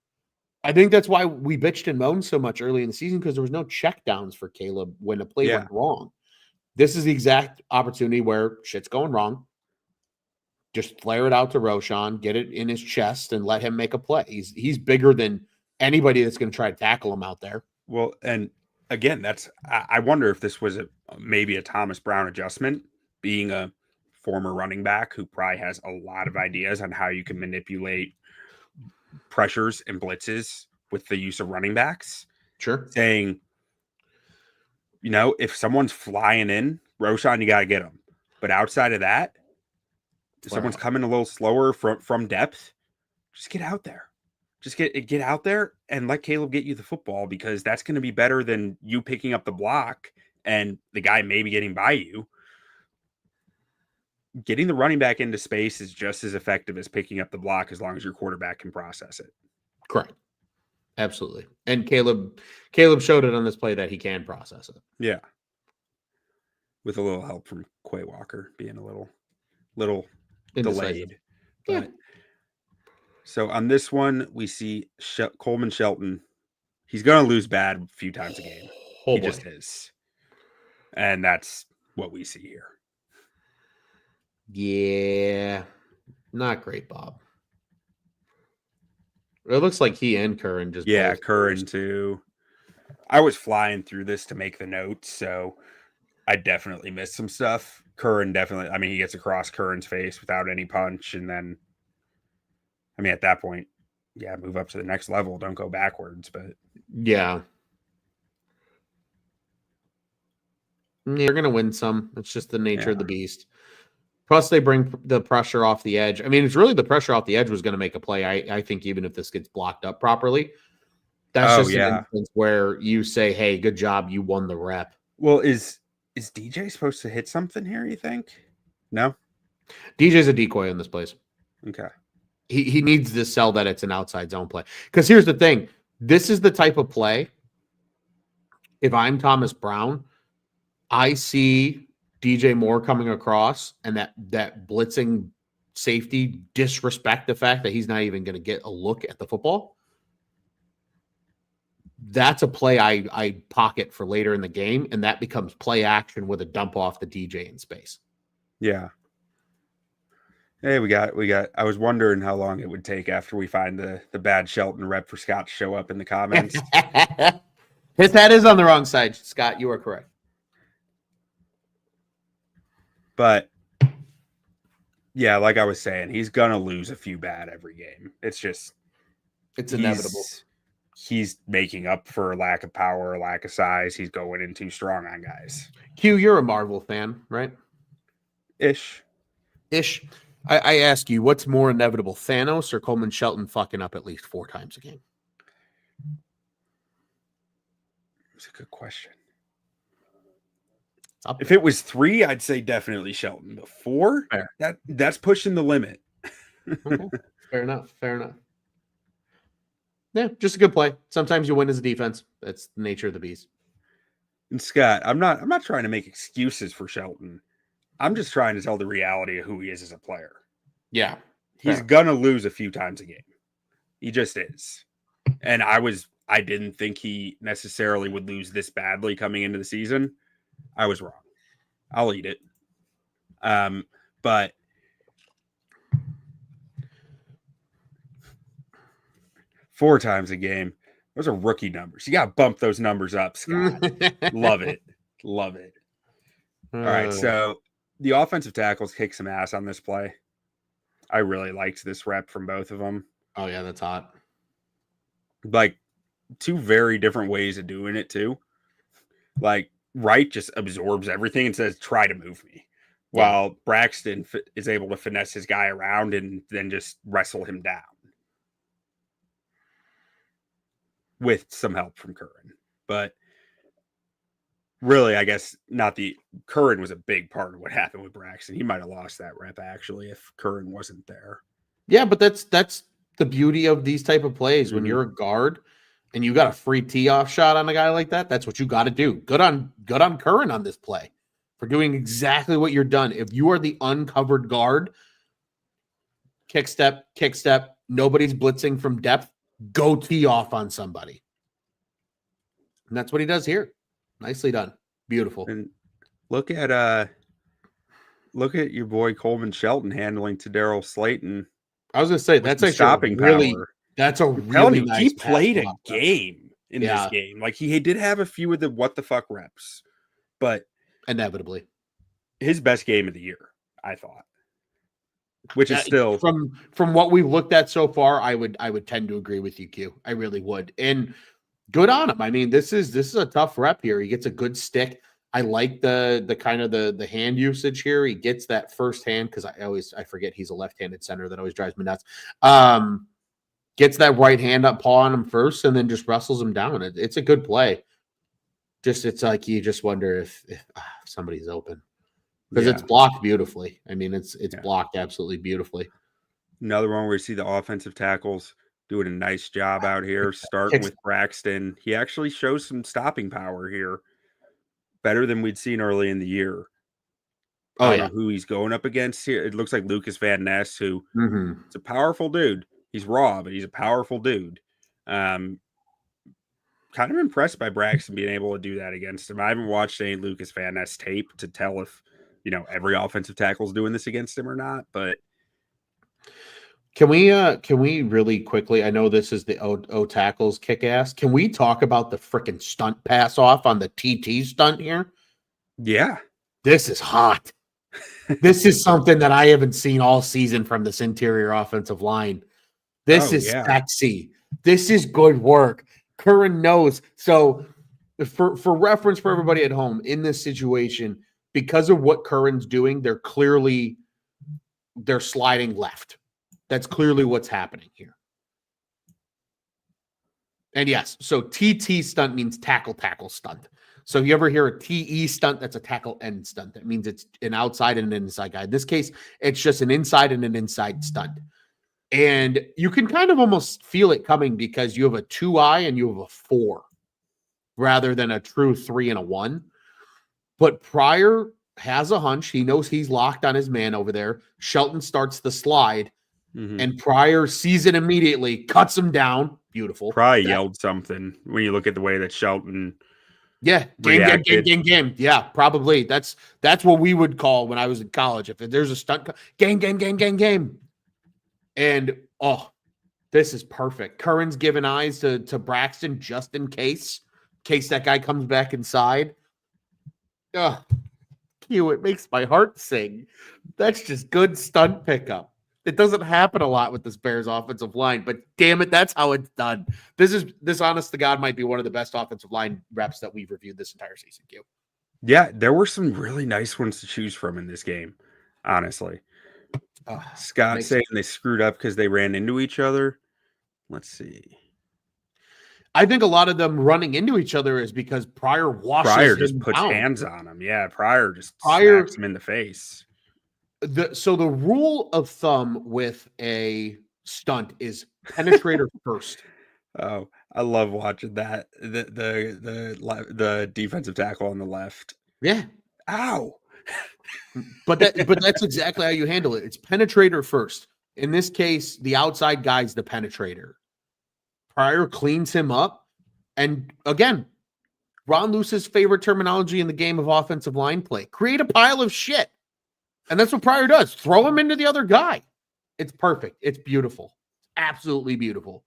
[SPEAKER 3] I think that's why we bitched and moaned so much early in the season, because there was no check downs for Caleb when a play went wrong. This is the exact opportunity where shit's going wrong. Just flare it out to Roshan, get it in his chest, and let him make a play. He's bigger than anybody that's going to try to tackle him out there.
[SPEAKER 2] Well, and again, I wonder if this was maybe a Thomas Brown adjustment, being a former running back who probably has a lot of ideas on how you can manipulate pressures and blitzes with the use of running backs.
[SPEAKER 3] Sure.
[SPEAKER 2] Saying, if someone's flying in, Roshan, you got to get them. But outside of that, if someone's coming a little slower from depth, just get out there. Just get out there and let Caleb get you the football, because that's going to be better than you picking up the block and the guy maybe getting by you. Getting the running back into space is just as effective as picking up the block, as long as your quarterback can process it.
[SPEAKER 3] Correct. Absolutely. And Caleb showed it on this play that he can process it.
[SPEAKER 2] Yeah. With a little help from Quay Walker being a little delayed. But so on this one, we see Coleman Shelton. He's going to lose bad a few times a game. He just is. And that's what we see here.
[SPEAKER 3] Yeah. Not great, Bob. It looks like he and Curhan just...
[SPEAKER 2] Yeah, Curhan too. I was flying through this to make the notes, so I definitely missed some stuff. Curhan definitely, he gets across Curran's face without any punch, and then, at that point, move up to the next level. Don't go backwards, but...
[SPEAKER 3] Yeah. You're going to win some. It's just the nature of the beast. Plus, they bring the pressure off the edge. It's really the pressure off the edge was going to make a play. I think even if this gets blocked up properly, that's an instance where you say, hey, good job, you won the rep.
[SPEAKER 2] Well, is DJ supposed to hit something here, you think? No?
[SPEAKER 3] DJ's a decoy in this place.
[SPEAKER 2] Okay.
[SPEAKER 3] He needs to sell that it's an outside zone play. Because here's the thing. This is the type of play. If I'm Thomas Brown, I see DJ Moore coming across and that blitzing safety disrespect the fact that he's not even going to get a look at the football. That's a play I pocket for later in the game, and that becomes play action with a dump off the DJ in space.
[SPEAKER 2] Yeah. Hey, we got. I was wondering how long it would take after we find the bad Shelton rep for Scott to show up in the comments.
[SPEAKER 3] His head is on the wrong side, Scott. You are correct.
[SPEAKER 2] But yeah, like I was saying, he's gonna lose a few bad every game. It's
[SPEAKER 3] inevitable.
[SPEAKER 2] He's making up for lack of power, lack of size. He's going in too strong on guys.
[SPEAKER 3] Q, you're a Marvel fan, right?
[SPEAKER 2] Ish.
[SPEAKER 3] I ask you, what's more inevitable, Thanos or Coleman Shelton fucking up at least 4 times a game?
[SPEAKER 2] It's a good question.
[SPEAKER 3] If
[SPEAKER 2] it was 3, I'd say definitely Shelton. But 4, that's pushing the limit.
[SPEAKER 3] Okay. Fair enough. Yeah, just a good play. Sometimes you win as a defense. That's the nature of the beast.
[SPEAKER 2] And Scott, I'm not trying to make excuses for Shelton. I'm just trying to tell the reality of who he is as a player.
[SPEAKER 3] Yeah.
[SPEAKER 2] He's gonna lose a few times a game. He just is. And I didn't think he necessarily would lose this badly coming into the season. I was wrong. I'll eat it. But four times a game, those are rookie numbers. You got to bump those numbers up, Scott. Love it. All right, so the offensive tackles kick some ass on this play. I really liked this rep from both of them.
[SPEAKER 3] Oh, yeah, that's hot.
[SPEAKER 2] Like, 2 very different ways of doing it, too. Like, Wright just absorbs everything and says, try to move me. While Braxton is able to finesse his guy around and then just wrestle him down. With some help from Curhan. But really, I guess Curhan was a big part of what happened with Braxton. He might have lost that rep, actually, if Curhan wasn't there.
[SPEAKER 3] Yeah, but that's the beauty of these type of plays. When you're a guard and you got a free tee-off shot on a guy like that, that's what you got to do. Good on Curhan on this play for doing exactly what you're done. If you are the uncovered guard, kick step, nobody's blitzing from depth, go tee off on somebody. And that's what he does here. Nicely done. Beautiful.
[SPEAKER 2] And look at your boy Coleman Shelton handling to Darrell Slayton.
[SPEAKER 3] I was going to say that's actually
[SPEAKER 2] stopping
[SPEAKER 3] really
[SPEAKER 2] power.
[SPEAKER 3] That's a really nice
[SPEAKER 2] he played a
[SPEAKER 3] block.
[SPEAKER 2] game in this game. Like he did have a few of the what the fuck reps, but
[SPEAKER 3] inevitably
[SPEAKER 2] his best game of the year, I thought. Which is still
[SPEAKER 3] from what we've looked at so far, I would tend to agree with you, Q. I really would. And good on him. I mean, this is a tough rep here. He gets a good stick. I like the kind of the hand usage here. He gets that first hand because I forget he's a left-handed center. That always drives me nuts. Gets that right hand up paw on him first and then just wrestles him down. It's a good play. It's like you just wonder if somebody's open. Because it's blocked beautifully. I mean, it's blocked absolutely beautifully.
[SPEAKER 2] Another one where you see the offensive tackles doing a nice job out here, starting with Braxton. He actually shows some stopping power here. Better than we'd seen early in the year.
[SPEAKER 3] Oh,
[SPEAKER 2] I don't know who he's going up against here. It looks like Lucas Van Ness, who is a powerful dude. He's raw, but he's a powerful dude. Kind of impressed by Braxton being able to do that against him. I haven't watched any Lucas Van Ness tape to tell if every offensive tackle is doing this against him or not, but
[SPEAKER 3] can we really quickly, I know this is the O tackles kick ass. Can we talk about the freaking stunt pass off on the TT stunt here?
[SPEAKER 2] Yeah.
[SPEAKER 3] This is hot. This is something that I haven't seen all season from this interior offensive line. This is sexy. This is good work. Curhan knows. So for reference for everybody at home, in this situation, because of what Curran's doing, they're sliding left. That's clearly what's happening here. And yes, so TT stunt means tackle stunt. So if you ever hear a TE stunt, that's a tackle end stunt. That means it's an outside and an inside guy. In this case, it's just an inside and an inside stunt. And you can kind of almost feel it coming because you have a 2-eye and you have a 4 rather than a true 3 and a 1. But Pryor has a hunch. He knows he's locked on his man over there. Shelton starts the slide, and Pryor sees it immediately, cuts him down. Beautiful.
[SPEAKER 2] Probably yelled something when you look at the way that Shelton
[SPEAKER 3] game. Yeah, probably. That's what we would call when I was in college. If there's a stunt, game. And, this is perfect. Curran's giving eyes to Braxton just in case that guy comes back inside. It makes my heart sing. That's just good stunt pickup. It doesn't happen a lot with this Bears offensive line, but damn it, that's how it's done. This honest to God might be one of the best offensive line reps that we've reviewed this entire season, Q.
[SPEAKER 2] Yeah, there were some really nice ones to choose from in this game, honestly. Scott saying they screwed up because they ran into each other. Let's see.
[SPEAKER 3] I think a lot of them running into each other is because Pryor
[SPEAKER 2] just puts hands on him. Yeah, Pryor smacks him in the face.
[SPEAKER 3] So the rule of thumb with a stunt is penetrator first.
[SPEAKER 2] Oh, I love watching that. The defensive tackle on the left.
[SPEAKER 3] Yeah.
[SPEAKER 2] Ow.
[SPEAKER 3] But that's exactly how you handle it. It's penetrator first. In this case, the outside guy's the penetrator. Pryor cleans him up. And again, Ron Luce's favorite terminology in the game of offensive line play. Create a pile of shit. And that's what Pryor does. Throw him into the other guy. It's perfect. It's beautiful. Absolutely beautiful.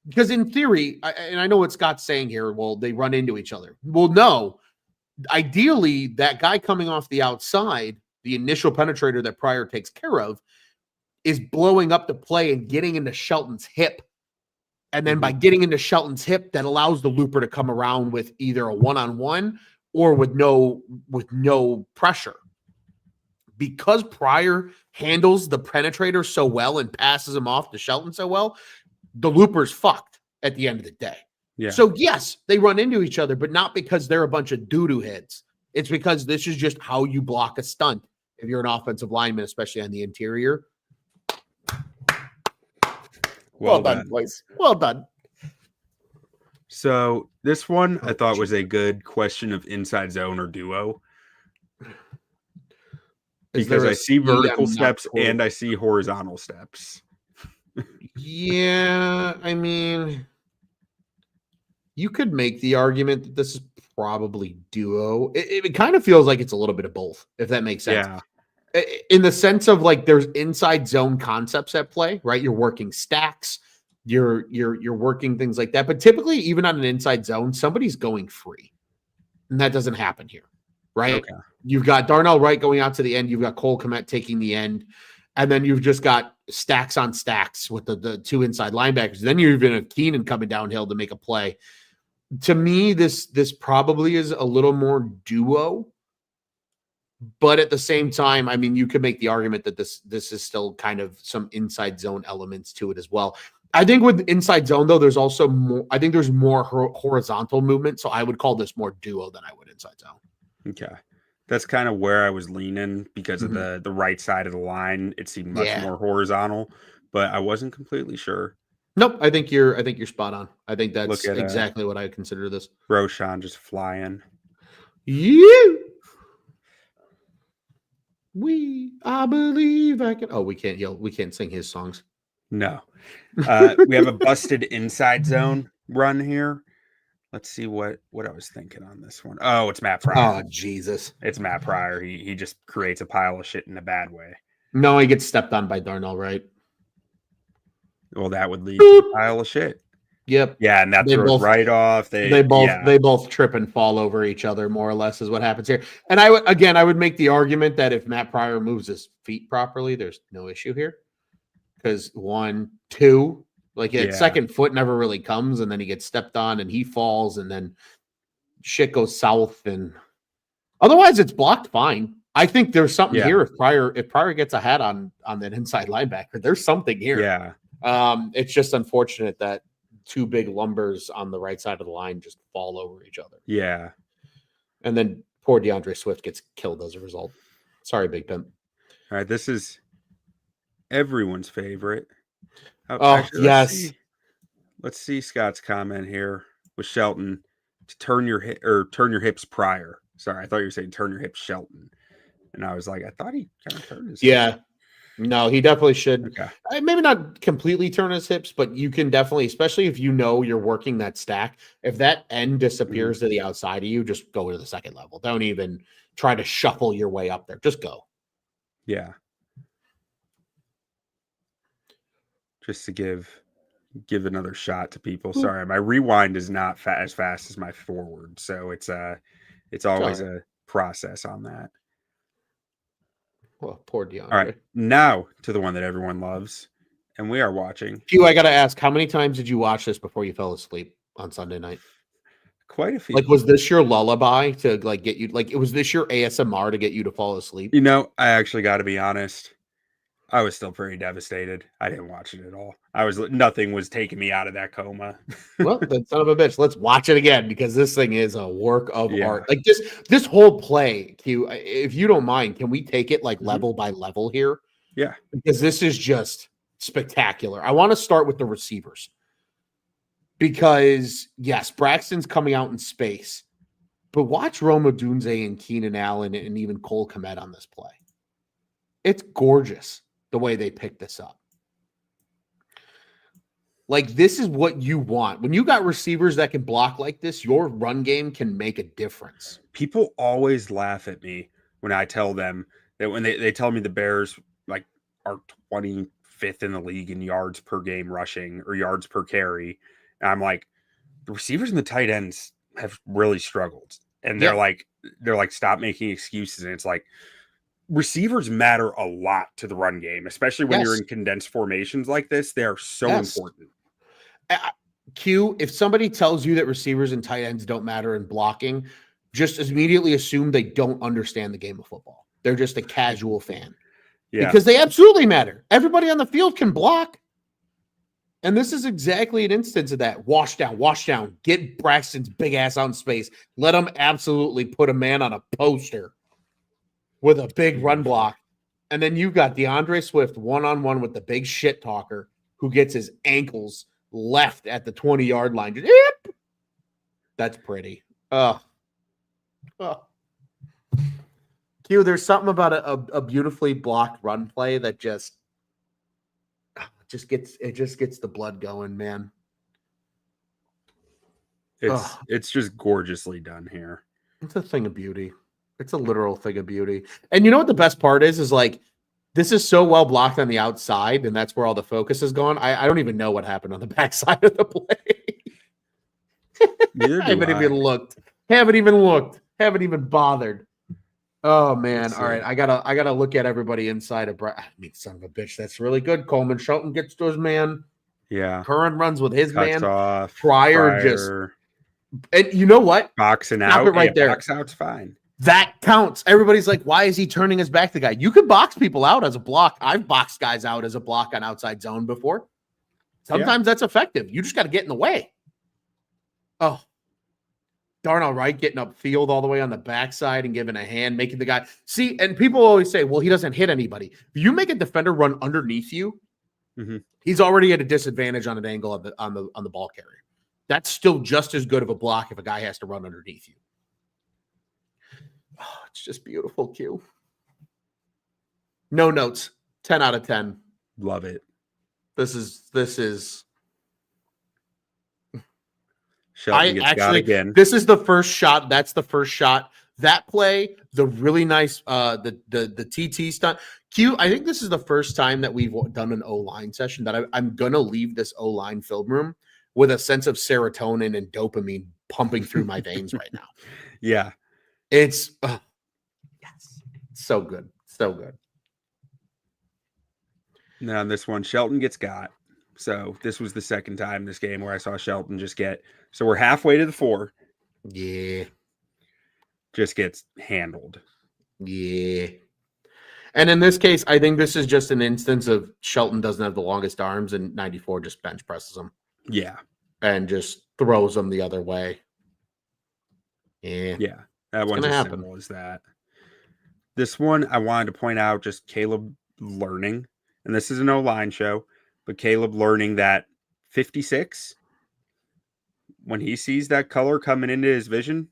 [SPEAKER 3] Because in theory, and I know what Scott's saying here, well, they run into each other. Well, no. Ideally, that guy coming off the outside, the initial penetrator that Pryor takes care of, is blowing up the play and getting into Shelton's hip. And then by getting into Shelton's hip, that allows the looper to come around with either a one-on-one or with no pressure. Because Pryor handles the penetrator so well and passes him off to Shelton so well, the looper's fucked at the end of the day. Yeah. So yes, they run into each other, but not because they're a bunch of doo-doo heads. It's because this is just how you block a stunt if you're an offensive lineman, especially on the interior. Well done, boys. Well done.
[SPEAKER 2] So this one I thought was a good question of inside zone or duo. Because I see vertical steps and I see horizontal steps.
[SPEAKER 3] Yeah, I mean, you could make the argument that this is probably duo. It kind of feels like it's a little bit of both, if that makes sense. Yeah. In the sense of like there's inside zone concepts at play, right? You're working stacks, you're working things like that. But typically, even on an inside zone, somebody's going free. And that doesn't happen here, right? Okay. You've got Darnell Wright going out to the end. You've got Cole Kmet taking the end. And then you've just got stacks on stacks with the two inside linebackers. Then you even have Keenan coming downhill to make a play. To me, this probably is a little more duo. But at the same time, I mean, you could make the argument that this is still kind of some inside zone elements to it as well. I think with inside zone, though, there's also more. I think there's more horizontal movement. So I would call this more duo than I would inside zone.
[SPEAKER 2] Okay. That's kind of where I was leaning because of the right side of the line. It seemed much more horizontal, but I wasn't completely sure.
[SPEAKER 3] Nope, I think you're spot on. I think that's exactly what I consider this.
[SPEAKER 2] Roshan just flying.
[SPEAKER 3] Yeah. I believe I can. Oh, we can't yell. We can't sing his songs.
[SPEAKER 2] No. We have a busted inside zone run here. Let's see what I was thinking on this one. Oh, it's Matt Pryor.
[SPEAKER 3] Oh, Jesus.
[SPEAKER 2] It's Matt Pryor. He just creates a pile of shit in a bad way.
[SPEAKER 3] No, he gets stepped on by Darnell Wright.
[SPEAKER 2] Well, that would lead to a pile of shit.
[SPEAKER 3] Yep.
[SPEAKER 2] Yeah, and that throws right off.
[SPEAKER 3] They both trip and fall over each other, more or less, is what happens here. And I would make the argument that if Matt Pryor moves his feet properly, there's no issue here. Because 1, 2, like second foot never really comes, and then he gets stepped on and he falls, and then shit goes south. And otherwise, it's blocked fine. I think there's something here. If Pryor gets a hat on that inside linebacker, there's something here.
[SPEAKER 2] Yeah.
[SPEAKER 3] It's just unfortunate that two big lumbers on the right side of the line just fall over each other.
[SPEAKER 2] Yeah.
[SPEAKER 3] And then poor DeAndre Swift gets killed as a result. Sorry, Big Pimp.
[SPEAKER 2] All right, this is everyone's favorite.
[SPEAKER 3] Oh,
[SPEAKER 2] Actually,
[SPEAKER 3] yes.
[SPEAKER 2] Let's see Scott's comment here with Shelton to turn your hips Pryor. Sorry, I thought you were saying turn your hips Shelton, and I was like, I thought he kind of turned his hips.
[SPEAKER 3] Yeah. No, he definitely should.
[SPEAKER 2] Okay.
[SPEAKER 3] Maybe not completely turn his hips, but you can definitely, especially if you know you're working that stack, if that end disappears to the outside of you, just go to the second level. Don't even try to shuffle your way up there. Just go.
[SPEAKER 2] Yeah. Just to give another shot to people. Sorry, my rewind is not as fast as my forward, so it's always a process on that.
[SPEAKER 3] Well, poor DeAndre.
[SPEAKER 2] All right, now to the one that everyone loves, and we are watching.
[SPEAKER 3] Q, I gotta ask, how many times did you watch this before you fell asleep on Sunday night?
[SPEAKER 2] Quite a few.
[SPEAKER 3] Like, was this your lullaby to like get you? Like, was this your ASMR to get you to fall asleep?
[SPEAKER 2] You know, I actually got to be honest. I was still pretty devastated. I didn't watch it at all. Nothing was taking me out of that coma.
[SPEAKER 3] Well, then son of a bitch, let's watch it again because this thing is a work of
[SPEAKER 2] Yeah.
[SPEAKER 3] art. Like this whole play, Q, if you don't mind, can we take it like level by level here?
[SPEAKER 2] Yeah.
[SPEAKER 3] Because this is just spectacular. I want to start with the receivers. Because yes, Braxton's coming out in space. But watch Rome Odunze and Keenan Allen and even Cole Kmet on this play. It's gorgeous the way they pick this up. Like, this is what you want. When you got receivers that can block like this, your run game can make a difference.
[SPEAKER 2] People always laugh at me when I tell them that when they tell me the Bears like are 25th in the league in yards per game rushing or yards per carry. And I'm like, the receivers and the tight ends have really struggled. And they're like, stop making excuses. And it's like, receivers matter a lot to the run game, especially when you're in condensed formations like this. They are so important.
[SPEAKER 3] Q, if somebody tells you that receivers and tight ends don't matter in blocking, just immediately assume they don't understand the game of football. They're just a casual fan. Yeah. Because they absolutely matter. Everybody on the field can block. And this is exactly an instance of that. Wash down. Get Braxton's big ass out in space. Let him absolutely put a man on a poster with a big run block. And then you've got DeAndre Swift one-on-one with the big shit talker who gets his ankles left at the 20-yard line. Yep. That's pretty. Oh. Q, there's something about a beautifully blocked run play that just gets the blood going, man.
[SPEAKER 2] It's just gorgeously done here.
[SPEAKER 3] It's a thing of beauty. It's a literal thing of beauty. And you know what the best part is like, this is so well blocked on the outside, and that's where all the focus is gone. I don't even know what happened on the backside of the play. Haven't even looked. Haven't even bothered. Oh man. All right. I gotta look at everybody inside of son of a bitch. That's really good. Coleman Shelton gets to his man.
[SPEAKER 2] Yeah.
[SPEAKER 3] Curhan runs with his
[SPEAKER 2] Cuts
[SPEAKER 3] man.
[SPEAKER 2] Off.
[SPEAKER 3] Pryor just, and you know what?
[SPEAKER 2] Boxing
[SPEAKER 3] Stop
[SPEAKER 2] out.
[SPEAKER 3] it right there.
[SPEAKER 2] Box out's fine.
[SPEAKER 3] That counts. Everybody's like, why is he turning his back to the guy? You can box people out as a block. I've boxed guys out as a block on outside zone before. Sometimes that's effective. You just got to get in the way. Oh, Darnell Wright getting upfield all the way on the backside and giving a hand, making the guy see. And people always say, well, he doesn't hit anybody. If you make a defender run underneath you, he's already at a disadvantage on an angle on the ball carrier. That's still just as good of a block if a guy has to run underneath you. Oh, it's just beautiful, Q. No notes. 10 out of 10.
[SPEAKER 2] Love it.
[SPEAKER 3] This is.
[SPEAKER 2] Shelton gets got again.
[SPEAKER 3] This is the first shot. That's the first shot. That play, the really nice, the TT stunt. Q, I think this is the first time that we've done an O-line session that I'm going to leave this O-line film room with a sense of serotonin and dopamine pumping through my veins right now.
[SPEAKER 2] Yeah.
[SPEAKER 3] It's yes, so good. So good.
[SPEAKER 2] Now, on this one, Shelton gets got. So this was the second time this game where I saw Shelton just get. So we're halfway to the 4.
[SPEAKER 3] Yeah.
[SPEAKER 2] Just gets handled.
[SPEAKER 3] Yeah. And in this case, I think this is just an instance of Shelton doesn't have the longest arms and 94 just bench presses him.
[SPEAKER 2] Yeah.
[SPEAKER 3] And just throws them the other way. Yeah.
[SPEAKER 2] Yeah. That one's as simple as that. This one, I wanted to point out just Caleb learning. And this is an O-line show. But Caleb learning that 56, when he sees that color coming into his vision,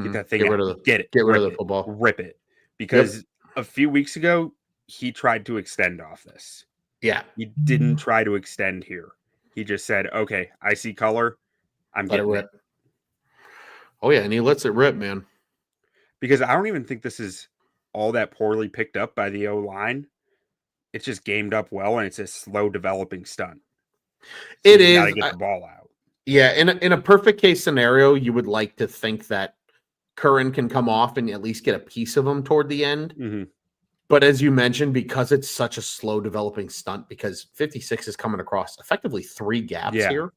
[SPEAKER 2] get that thing out. Get
[SPEAKER 3] rid of
[SPEAKER 2] rip
[SPEAKER 3] the
[SPEAKER 2] it,
[SPEAKER 3] football.
[SPEAKER 2] rip it. Because a few weeks ago, he tried to extend off this.
[SPEAKER 3] Yeah.
[SPEAKER 2] He didn't try to extend here. He just said, okay, I see color. I'm
[SPEAKER 3] Let it
[SPEAKER 2] getting
[SPEAKER 3] rip.
[SPEAKER 2] it.
[SPEAKER 3] Oh, yeah, and he lets it rip, man.
[SPEAKER 2] Because I don't even think this is all that poorly picked up by the O-line. It's just gamed up well, and it's a slow developing stunt. So
[SPEAKER 3] It
[SPEAKER 2] you got to
[SPEAKER 3] is.
[SPEAKER 2] get the ball out.
[SPEAKER 3] Yeah, in a perfect case scenario, you would like to think that Curhan can come off and at least get a piece of him toward the end.
[SPEAKER 2] Mm-hmm.
[SPEAKER 3] But as you mentioned, because it's such a slow developing stunt, because 56 is coming across effectively 3 gaps here.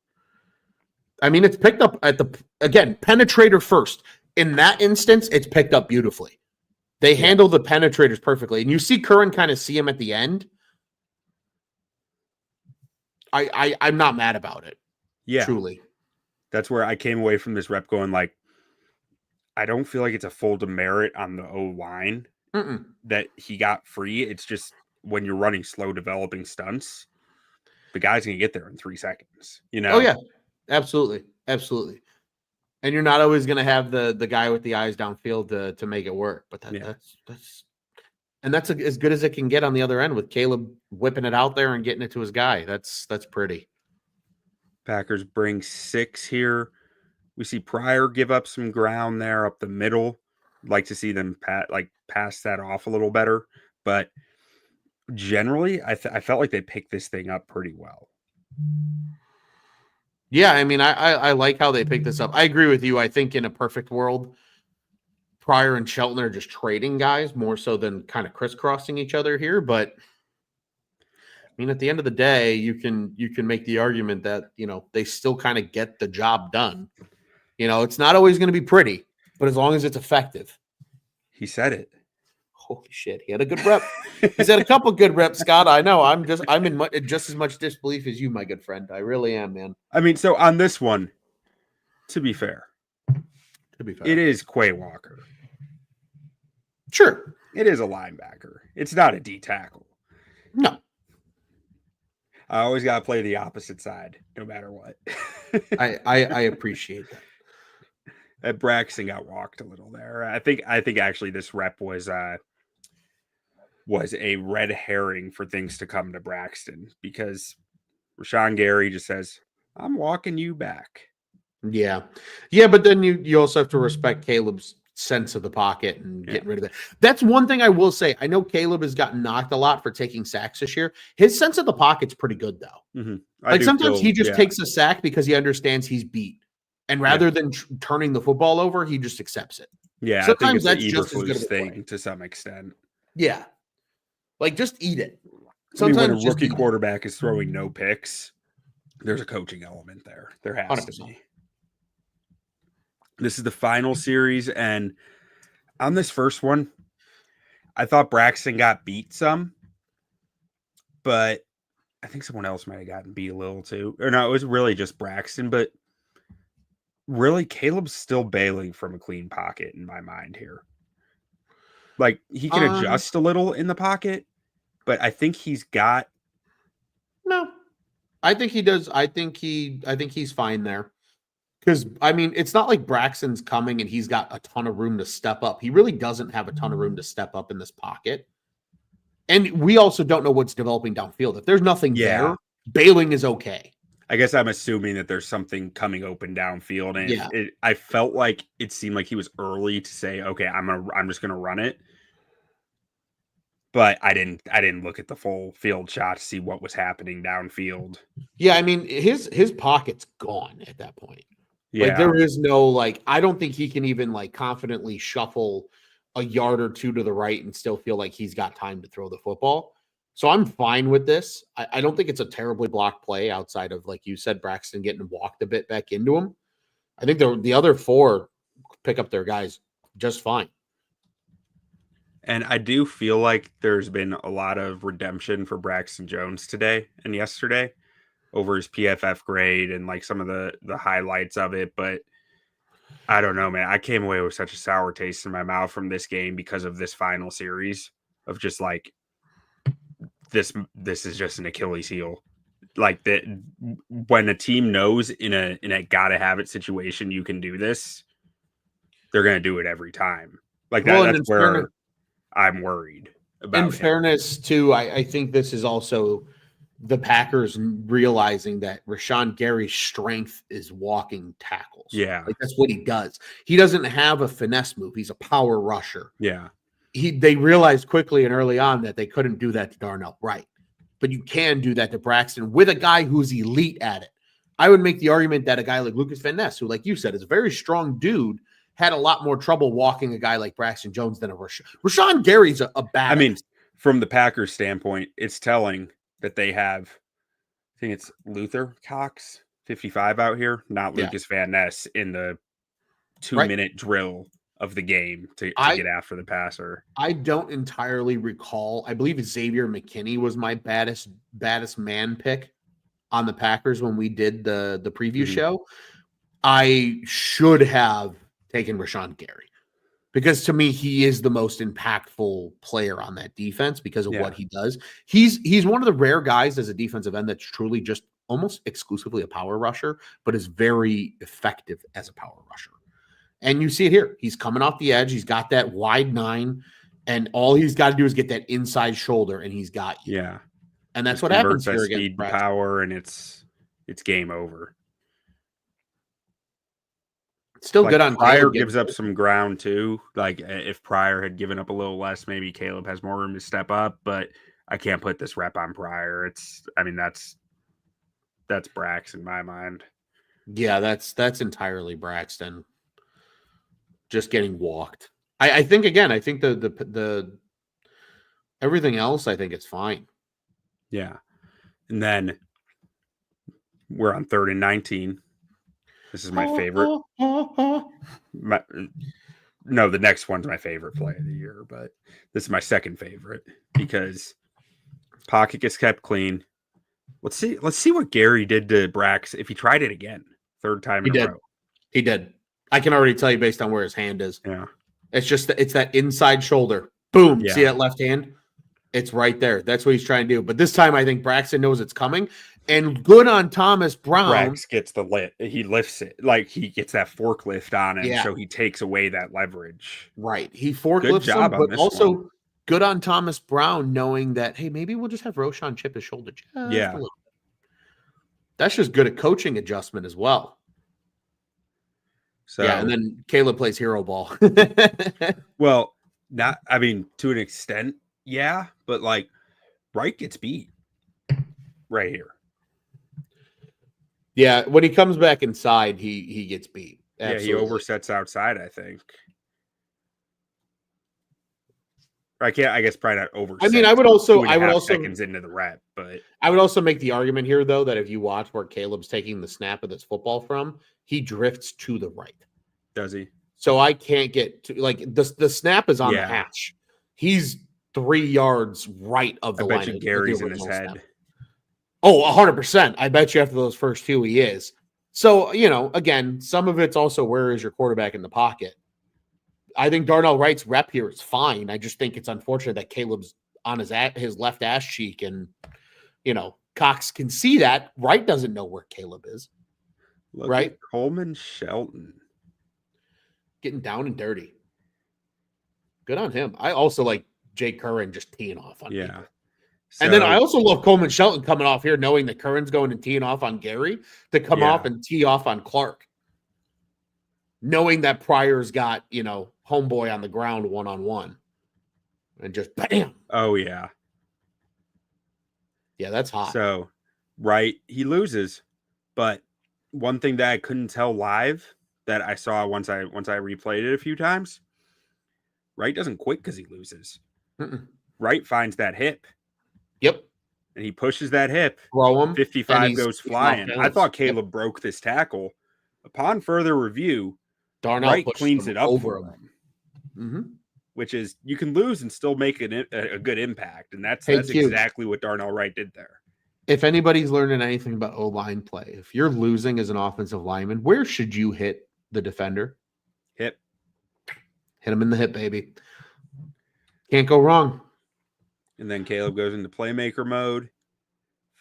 [SPEAKER 3] I mean, it's picked up at again, penetrator first. In that instance, it's picked up beautifully. They handle the penetrators perfectly. And you see Curhan kind of see him at the end. I'm not mad about it.
[SPEAKER 2] Yeah.
[SPEAKER 3] Truly.
[SPEAKER 2] That's where I came away from this rep going like, I don't feel like it's a full demerit on the O-line that he got free. It's just when you're running slow developing stunts, the guy's going to get there in 3 seconds. You know?
[SPEAKER 3] Oh, yeah. Absolutely. Absolutely. And you're not always going to have the guy with the eyes downfield to make it work. But that's as good as it can get on the other end with Caleb whipping it out there and getting it to his guy. That's pretty.
[SPEAKER 2] Packers bring 6 here. We see Pryor give up some ground there up the middle. Like to see them pass that off a little better. But generally, I felt like they picked this thing up pretty well.
[SPEAKER 3] Yeah, I mean, I like how they picked this up. I agree with you. I think in a perfect world, Pryor and Shelton are just trading guys more so than kind of crisscrossing each other here. But I mean, at the end of the day, you can make the argument that, they still kind of get the job done. It's not always going to be pretty, but as long as it's effective.
[SPEAKER 2] He said it.
[SPEAKER 3] Holy shit. He had a good rep. He's had a couple good reps, Scott. I know. I'm in just as much disbelief as you, my good friend. I really am, man.
[SPEAKER 2] I mean, so on this one, to be fair, it is Quay Walker.
[SPEAKER 3] Sure.
[SPEAKER 2] It is a linebacker. It's not a D tackle.
[SPEAKER 3] No.
[SPEAKER 2] I always got to play the opposite side, no matter what.
[SPEAKER 3] I appreciate that.
[SPEAKER 2] That Braxton got walked a little there. I think actually this rep was a red herring for things to come to Braxton because Rashawn Gary just says, "I'm walking you back."
[SPEAKER 3] Yeah, but then you also have to respect Caleb's sense of the pocket and getting rid of it. That's one thing I will say. I know Caleb has gotten knocked a lot for taking sacks this year. His sense of the pocket's pretty good though.
[SPEAKER 2] Mm-hmm.
[SPEAKER 3] Sometimes he just takes a sack because he understands he's beat. And rather than turning the football over, he just accepts it.
[SPEAKER 2] Yeah,
[SPEAKER 3] sometimes
[SPEAKER 2] I think it's
[SPEAKER 3] that's just as good
[SPEAKER 2] a
[SPEAKER 3] a
[SPEAKER 2] thing to some extent.
[SPEAKER 3] Yeah,
[SPEAKER 2] just
[SPEAKER 3] eat it.
[SPEAKER 2] Sometimes when a rookie quarterback is throwing no picks, there's a coaching element there. There has
[SPEAKER 3] 100%.
[SPEAKER 2] to be. This is the final series, and on this first one, I thought Braxton got beat some, but I think someone else might have gotten beat a little too. Or no, it was really just Braxton, but really, Caleb's still bailing from a clean pocket in my mind here. Like, he can adjust a little in the pocket, but I think he's got.
[SPEAKER 3] No, I think he does. I think he's fine there. Because, I mean, it's not like Braxton's coming and he's got a ton of room to step up. He really doesn't have a ton of room to step up in this pocket. And we also don't know what's developing downfield. If there's nothing there, bailing is okay.
[SPEAKER 2] I guess I'm assuming that there's something coming open downfield, and I felt like it seemed like he was early to say, "Okay, I'm just gonna run it," but I didn't look at the full field shot to see what was happening downfield.
[SPEAKER 3] Yeah, I mean his pocket's gone at that point.
[SPEAKER 2] Yeah,
[SPEAKER 3] like there is no I don't think he can even confidently shuffle a yard or two to the right and still feel like he's got time to throw the football. So I'm fine with this. I don't think it's a terribly blocked play outside of, like you said, Braxton getting walked a bit back into him. I think the other 4 pick up their guys just fine.
[SPEAKER 2] And I do feel like there's been a lot of redemption for Braxton Jones today and yesterday over his PFF grade and some of the highlights of it. But I don't know, man. I came away with such a sour taste in my mouth from this game because of this final series of just this is just an Achilles heel. like that when a team knows in a gotta have it situation you can do this, they're gonna do it every time. Like that,
[SPEAKER 3] Well,
[SPEAKER 2] that's where I'm worried about
[SPEAKER 3] in
[SPEAKER 2] him.
[SPEAKER 3] fairness, too, I think this is also the Packers realizing that Rashawn Gary's strength is walking tackles.
[SPEAKER 2] Yeah.
[SPEAKER 3] Like that's what he does. He doesn't have a finesse move. He's a power rusher.
[SPEAKER 2] Yeah.
[SPEAKER 3] They realized quickly and early on that they couldn't do that to Darnell Wright. But you can do that to Braxton with a guy who's elite at it. I would make the argument that a guy like Lucas Van Ness, who, like you said, is a very strong dude, had a lot more trouble walking a guy like Braxton Jones than a Rashawn Gary's a bad.
[SPEAKER 2] I mean, from the Packers standpoint, it's telling that they have, I think it's Luther Cox, 55 out here, not Lucas Van Ness in the 2-minute drill of the game to get after the passer.
[SPEAKER 3] I don't entirely recall. I believe Xavier McKinney was my baddest man pick on the Packers when we did the preview show. I should have taken Rashawn Gary because to me he is the most impactful player on that defense because of what he does. He's one of the rare guys as a defensive end that's truly just almost exclusively a power rusher, but is very effective as a power rusher. And you see it here. He's coming off the edge. He's got that wide 9, and all he's got to do is get that inside shoulder, and he's got you.
[SPEAKER 2] Yeah.
[SPEAKER 3] And that's what happens here
[SPEAKER 2] against speed, power, and it's game over.
[SPEAKER 3] It's still good on
[SPEAKER 2] Pryor gives up some ground too. Like if Pryor had given up a little less, maybe Caleb has more room to step up, but I can't put this rep on Pryor. That's Brax in my mind.
[SPEAKER 3] Yeah, that's entirely Braxton. Just getting walked. I think the everything else, I think it's fine.
[SPEAKER 2] Yeah. And then we're on 3rd and 19. This is my favorite. No, the next one's my favorite play of the year, but this is my second favorite because pocket gets kept clean. Let's see what Gary did to Brax if he tried it again. 3rd time in a row.
[SPEAKER 3] He did. I can already tell you based on where his hand is.
[SPEAKER 2] Yeah.
[SPEAKER 3] It's that inside shoulder. Boom.
[SPEAKER 2] Yeah.
[SPEAKER 3] See that left hand? It's right there. That's what he's trying to do. But this time I think Braxton knows it's coming. And good on Thomas Brown.
[SPEAKER 2] Brax gets the lift. He lifts it. Like he gets that forklift on him. So he takes away that leverage.
[SPEAKER 3] Right. He forklifts him, but also good on Thomas Brown knowing that, hey, maybe we'll just have Roshan chip his shoulder. That's just good at coaching adjustment as well. So and then Caleb plays hero ball.
[SPEAKER 2] Well, to an extent, yeah, but like Wright gets beat right here.
[SPEAKER 3] Yeah, when he comes back inside, he gets beat. Absolutely.
[SPEAKER 2] Yeah, he oversets outside, I think. I guess probably not overset.
[SPEAKER 3] I mean, I would also
[SPEAKER 2] seconds into the rep, but
[SPEAKER 3] I would also make the argument here though that if you watch where Caleb's taking the snap of this football from, he drifts to the right.
[SPEAKER 2] Does he?
[SPEAKER 3] So I can't get to the snap is on the hatch. He's 3 yards right of the line.
[SPEAKER 2] I bet you Gary's in his head.
[SPEAKER 3] Snap. Oh, 100%. I bet you after those first 2 he is. So, again, some of it's also where is your quarterback in the pocket. I think Darnell Wright's rep here is fine. I just think it's unfortunate that Caleb's on his left ass cheek and, Cox can see that. Wright doesn't know where Caleb is.
[SPEAKER 2] Look at Coleman Shelton.
[SPEAKER 3] Getting down and dirty. Good on him. I also like Jake Curhan just teeing off on people. So, and then I also love Coleman Shelton coming off here knowing that Curran's going and teeing off on Gary to come off and tee off on Clark. Knowing that Pryor's got, homeboy on the ground one-on-one. And just bam.
[SPEAKER 2] Oh, yeah.
[SPEAKER 3] Yeah, that's hot.
[SPEAKER 2] So, right, he loses. But one thing that I couldn't tell live that I saw once I replayed it a few times, Wright doesn't quit because he loses. Wright finds that hip.
[SPEAKER 3] Yep.
[SPEAKER 2] And he pushes that hip.
[SPEAKER 3] Throw him.
[SPEAKER 2] 55 goes flying. I thought Caleb broke this tackle. Upon further review,
[SPEAKER 3] Darnell
[SPEAKER 2] Wright cleans it up
[SPEAKER 3] over
[SPEAKER 2] for
[SPEAKER 3] him. Mm-hmm.
[SPEAKER 2] Which is, you can lose and still make a good impact. And that's exactly what Darnell Wright did there.
[SPEAKER 3] If anybody's learning anything about O-line play, if you're losing as an offensive lineman, where should you hit the defender?
[SPEAKER 2] Hip.
[SPEAKER 3] Hit him in the hip, baby. Can't go wrong.
[SPEAKER 2] And then Caleb goes into playmaker mode,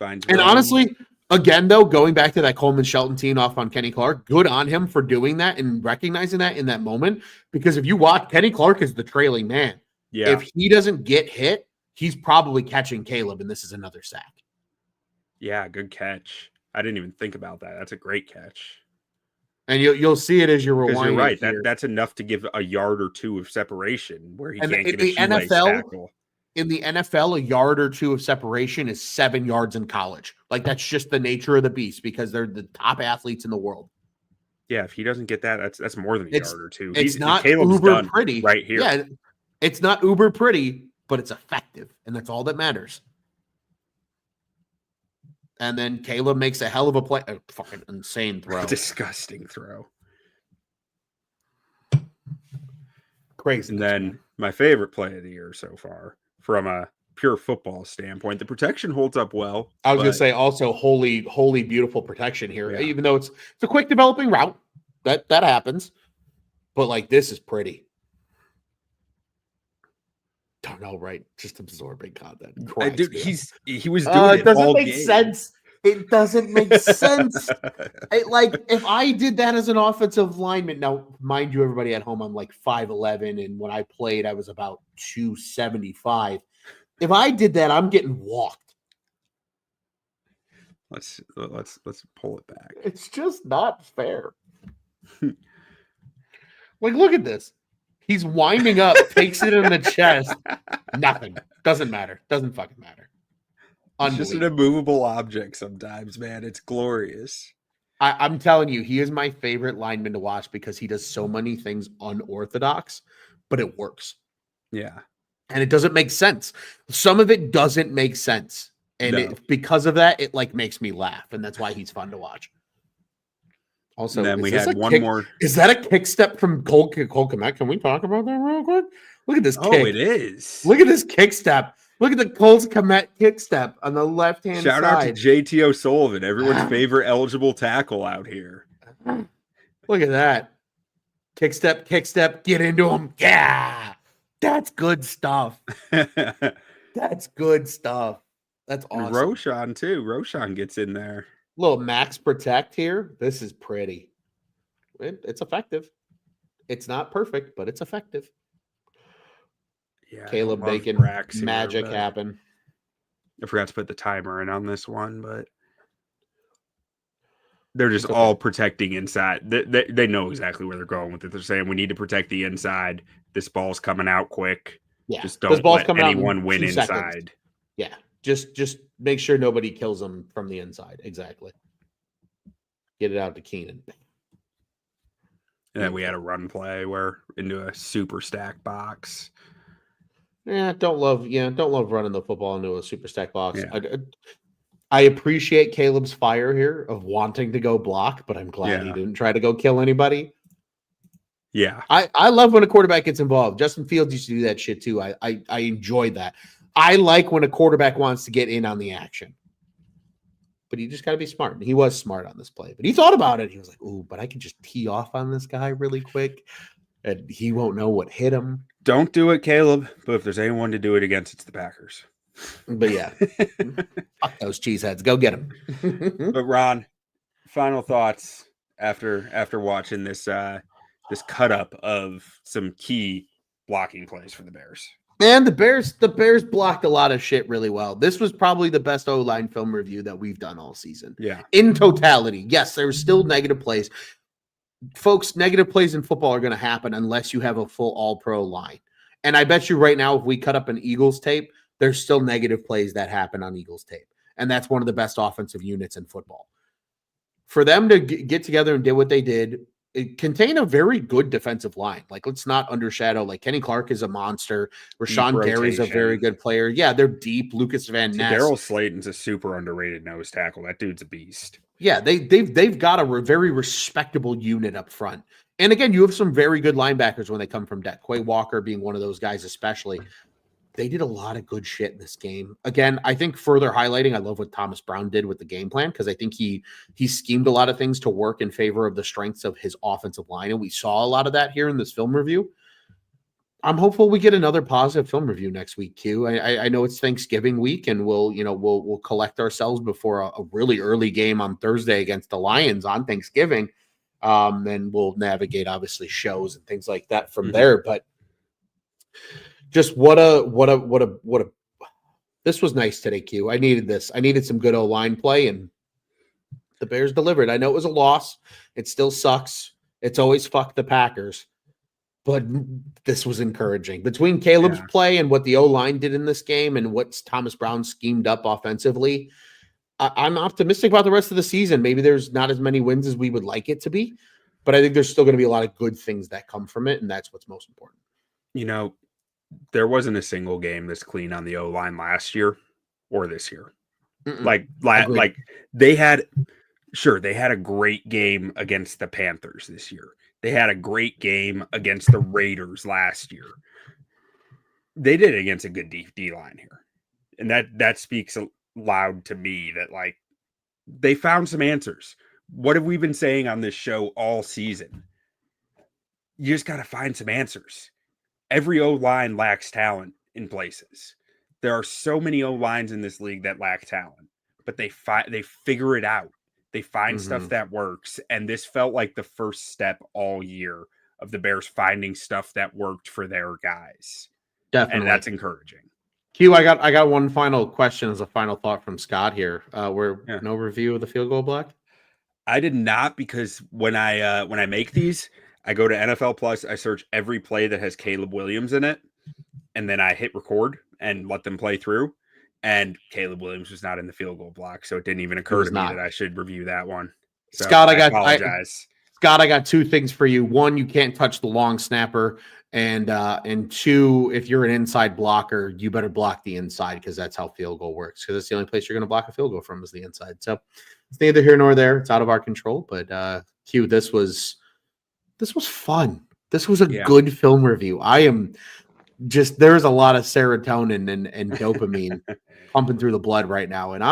[SPEAKER 2] finds
[SPEAKER 3] And
[SPEAKER 2] room.
[SPEAKER 3] honestly, again, though, going back to that Coleman Shelton team off on Kenny Clark, good on him for doing that and recognizing that in that moment. Because if you watch, Kenny Clark is the trailing man.
[SPEAKER 2] Yeah.
[SPEAKER 3] If he doesn't get hit, he's probably catching Caleb, and this is another sack.
[SPEAKER 2] Yeah, good catch. I didn't even think about that. That's a great catch.
[SPEAKER 3] And you'll see it as you're
[SPEAKER 2] Because you're
[SPEAKER 3] rewinding
[SPEAKER 2] right.
[SPEAKER 3] here.
[SPEAKER 2] That's enough to give a yard or two of separation where he
[SPEAKER 3] And
[SPEAKER 2] can't
[SPEAKER 3] in
[SPEAKER 2] get a
[SPEAKER 3] the
[SPEAKER 2] shoelace
[SPEAKER 3] NFL,
[SPEAKER 2] tackle.
[SPEAKER 3] In the NFL, a yard or two of separation is 7 yards in college. Like, that's just the nature of the beast because they're the top athletes in the world.
[SPEAKER 2] Yeah, if he doesn't get that, that's more than a yard or two.
[SPEAKER 3] It's not
[SPEAKER 2] Caleb's
[SPEAKER 3] uber
[SPEAKER 2] done
[SPEAKER 3] pretty.
[SPEAKER 2] right here.
[SPEAKER 3] Yeah, it's not uber pretty, but it's effective, and that's all that matters. And then Caleb makes a hell of a play. A fucking insane throw.
[SPEAKER 2] Disgusting throw.
[SPEAKER 3] Crazy.
[SPEAKER 2] And then my favorite play of the year so far, from a pure football standpoint, the protection holds up well.
[SPEAKER 3] I was going to say also holy beautiful protection here.
[SPEAKER 2] Yeah.
[SPEAKER 3] Even though it's a quick developing route, that happens. But like this is pretty. Darnell Wright just absorbing content.
[SPEAKER 2] Dude, he was doing it
[SPEAKER 3] doesn't
[SPEAKER 2] all
[SPEAKER 3] make
[SPEAKER 2] game.
[SPEAKER 3] sense. It doesn't make sense. Like if I did that as an offensive lineman, now mind you, everybody at home, I'm like 5'11", and when I played, I was about 275. If I did that, I'm getting walked.
[SPEAKER 2] Let's pull it back.
[SPEAKER 3] It's just not fair. Like, look at this. He's winding up, takes it in the chest. Nothing. Doesn't matter. Doesn't fucking matter.
[SPEAKER 2] It's just an immovable object sometimes, man. It's glorious.
[SPEAKER 3] I'm telling you, he is my favorite lineman to watch because he does so many things unorthodox, but it works.
[SPEAKER 2] Yeah.
[SPEAKER 3] And it doesn't make sense. Some of it doesn't make sense. And because of that, it like makes me laugh. And that's why he's fun to watch. Also,
[SPEAKER 2] and then we had one more.
[SPEAKER 3] Is that a kick step from Cole Komet? Can we talk about that real quick? Look at this kick.
[SPEAKER 2] Oh, it is.
[SPEAKER 3] Look at this kick step. Look at the Cole Komet kick step on the left-hand side.
[SPEAKER 2] Shout out to JT O'Sullivan, everyone's favorite eligible tackle out here.
[SPEAKER 3] Look at that. Kick step, get into him. Yeah. That's good stuff. That's good stuff. That's awesome.
[SPEAKER 2] Roshan, too. Roshan gets in there.
[SPEAKER 3] Little max protect here. This is pretty. It's effective. It's not perfect, but it's effective.
[SPEAKER 2] Yeah,
[SPEAKER 3] Caleb making magic happen.
[SPEAKER 2] I forgot to put the timer in on this one, but they're just all protecting inside. They know exactly where they're going with it. They're saying we need to protect the inside. This ball's coming out quick.
[SPEAKER 3] Yeah,
[SPEAKER 2] just don't let anyone win inside.
[SPEAKER 3] Seconds. Yeah, just make sure nobody kills them from the inside. Exactly. Get it out to Keenan.
[SPEAKER 2] And then we had a run play where into a super stack box.
[SPEAKER 3] Don't love running the football into a super stack box. Yeah. I appreciate Caleb's fire here of wanting to go block, but I'm glad he didn't try to go kill anybody.
[SPEAKER 2] Yeah.
[SPEAKER 3] I love when a quarterback gets involved. Justin Fields used to do that shit too. I enjoyed that. I like when a quarterback wants to get in on the action. But you just got to be smart. And he was smart on this play. But he thought about it. He was like, ooh, but I can just tee off on this guy really quick. And he won't know what hit him.
[SPEAKER 2] Don't do it, Caleb. But if there's anyone to do it against, it's the Packers.
[SPEAKER 3] But yeah. Fuck those cheeseheads. Go get them.
[SPEAKER 2] But Ron, final thoughts after watching this this cut up of some key blocking plays for the Bears.
[SPEAKER 3] Man, the Bears blocked a lot of shit really well. This was probably the best O-line film review that we've done all season.
[SPEAKER 2] Yeah.
[SPEAKER 3] In totality. Yes, there were still negative plays. Folks, negative plays in football are going to happen unless you have a full all-pro line. And I bet you right now, if we cut up an Eagles tape, there's still negative plays that happen on Eagles tape. And that's one of the best offensive units in football. For them to get together and do what they did, it contained a very good defensive line. Like, let's not undershadow. Like, Kenny Clark is a monster. Rashawn Gary's a very good player. Yeah, they're deep. Lucas Van Ness.
[SPEAKER 2] Daryl Slayton's a super underrated nose tackle. That dude's a beast.
[SPEAKER 3] Yeah, they've got a very respectable unit up front. And again, you have some very good linebackers when they come from debt. Quay Walker being one of those guys especially. They did a lot of good shit in this game. Again, I think further highlighting, I love what Thomas Brown did with the game plan because I think he schemed a lot of things to work in favor of the strengths of his offensive line, and we saw a lot of that here in this film review. I'm hopeful we get another positive film review next week, Q. I know it's Thanksgiving week, and we'll collect ourselves before a really early game on Thursday against the Lions on Thanksgiving. And we'll navigate obviously shows and things like that from there. But just what a this was nice today, Q. I needed this. I needed some good O-line play, and the Bears delivered. I know it was a loss. It still sucks. It's always fuck the Packers. But this was encouraging. Between Caleb's play and what the O-line did in this game and what Thomas Brown schemed up offensively, I'm optimistic about the rest of the season. Maybe there's not as many wins as we would like it to be, but I think there's still going to be a lot of good things that come from it, and that's what's most important.
[SPEAKER 2] You know, there wasn't a single game this clean on the O-line last year or this year. Like they had a great game against the Panthers this year. They had a great game against the Raiders last year. They did it against a good D line here. And that speaks loud to me that, like, they found some answers. What have we been saying on this show all season? You just got to find some answers. Every O-line lacks talent in places. There are so many O-lines in this league that lack talent, but they figure it out. They find stuff that works, and this felt like the first step all year of the Bears finding stuff that worked for their guys.
[SPEAKER 3] Definitely.
[SPEAKER 2] And that's encouraging.
[SPEAKER 3] Q, I got one final question as a final thought from Scott here. No review of the field goal block?
[SPEAKER 2] I did not, because when I make these, I go to NFL Plus, I search every play that has Caleb Williams in it, and then I hit record and let them play through. And Caleb Williams was not in the field goal block, so it didn't even occur to me that I should review that one. So
[SPEAKER 3] Scott, I
[SPEAKER 2] apologize.
[SPEAKER 3] Scott, I got two things for you. One, you can't touch the long snapper, and two, if you're an inside blocker, you better block the inside, because that's how field goal works. Because it's the only place you're going to block a field goal from is the inside. So it's neither here nor there. It's out of our control. But Q, this was fun. This was a good film review. I am just, there's a lot of serotonin and dopamine pumping through the blood right now, and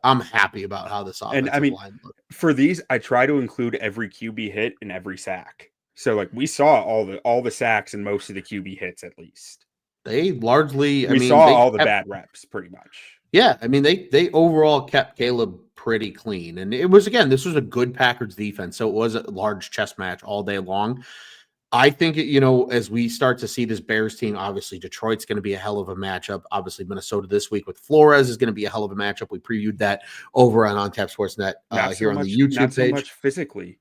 [SPEAKER 3] I'm happy about how this offensive line looked.
[SPEAKER 2] For these, I try to include every QB hit and every sack. So, like, we saw all the sacks and most of the QB hits, at least.
[SPEAKER 3] They largely,
[SPEAKER 2] we saw all the bad reps, pretty much.
[SPEAKER 3] Yeah, I mean, they overall kept Caleb pretty clean, and it was, again, this was a good Packers defense, so it was a large chess match all day long. I think, as we start to see this Bears team, obviously Detroit's going to be a hell of a matchup. Obviously, Minnesota this week with Flores is going to be a hell of a matchup. We previewed that over on Tap Sportsnet here on the YouTube page.
[SPEAKER 2] Not so much physically,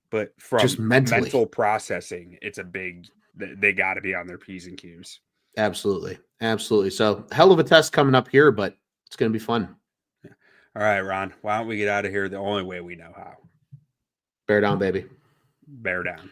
[SPEAKER 2] but from just mental processing, it's a big. They got to be on their P's and Q's.
[SPEAKER 3] Absolutely. So, hell of a test coming up here, but it's going to be fun.
[SPEAKER 2] Yeah. All right, Ron. Why don't we get out of here the only way we know how?
[SPEAKER 3] Bear down, baby.
[SPEAKER 2] Bear down.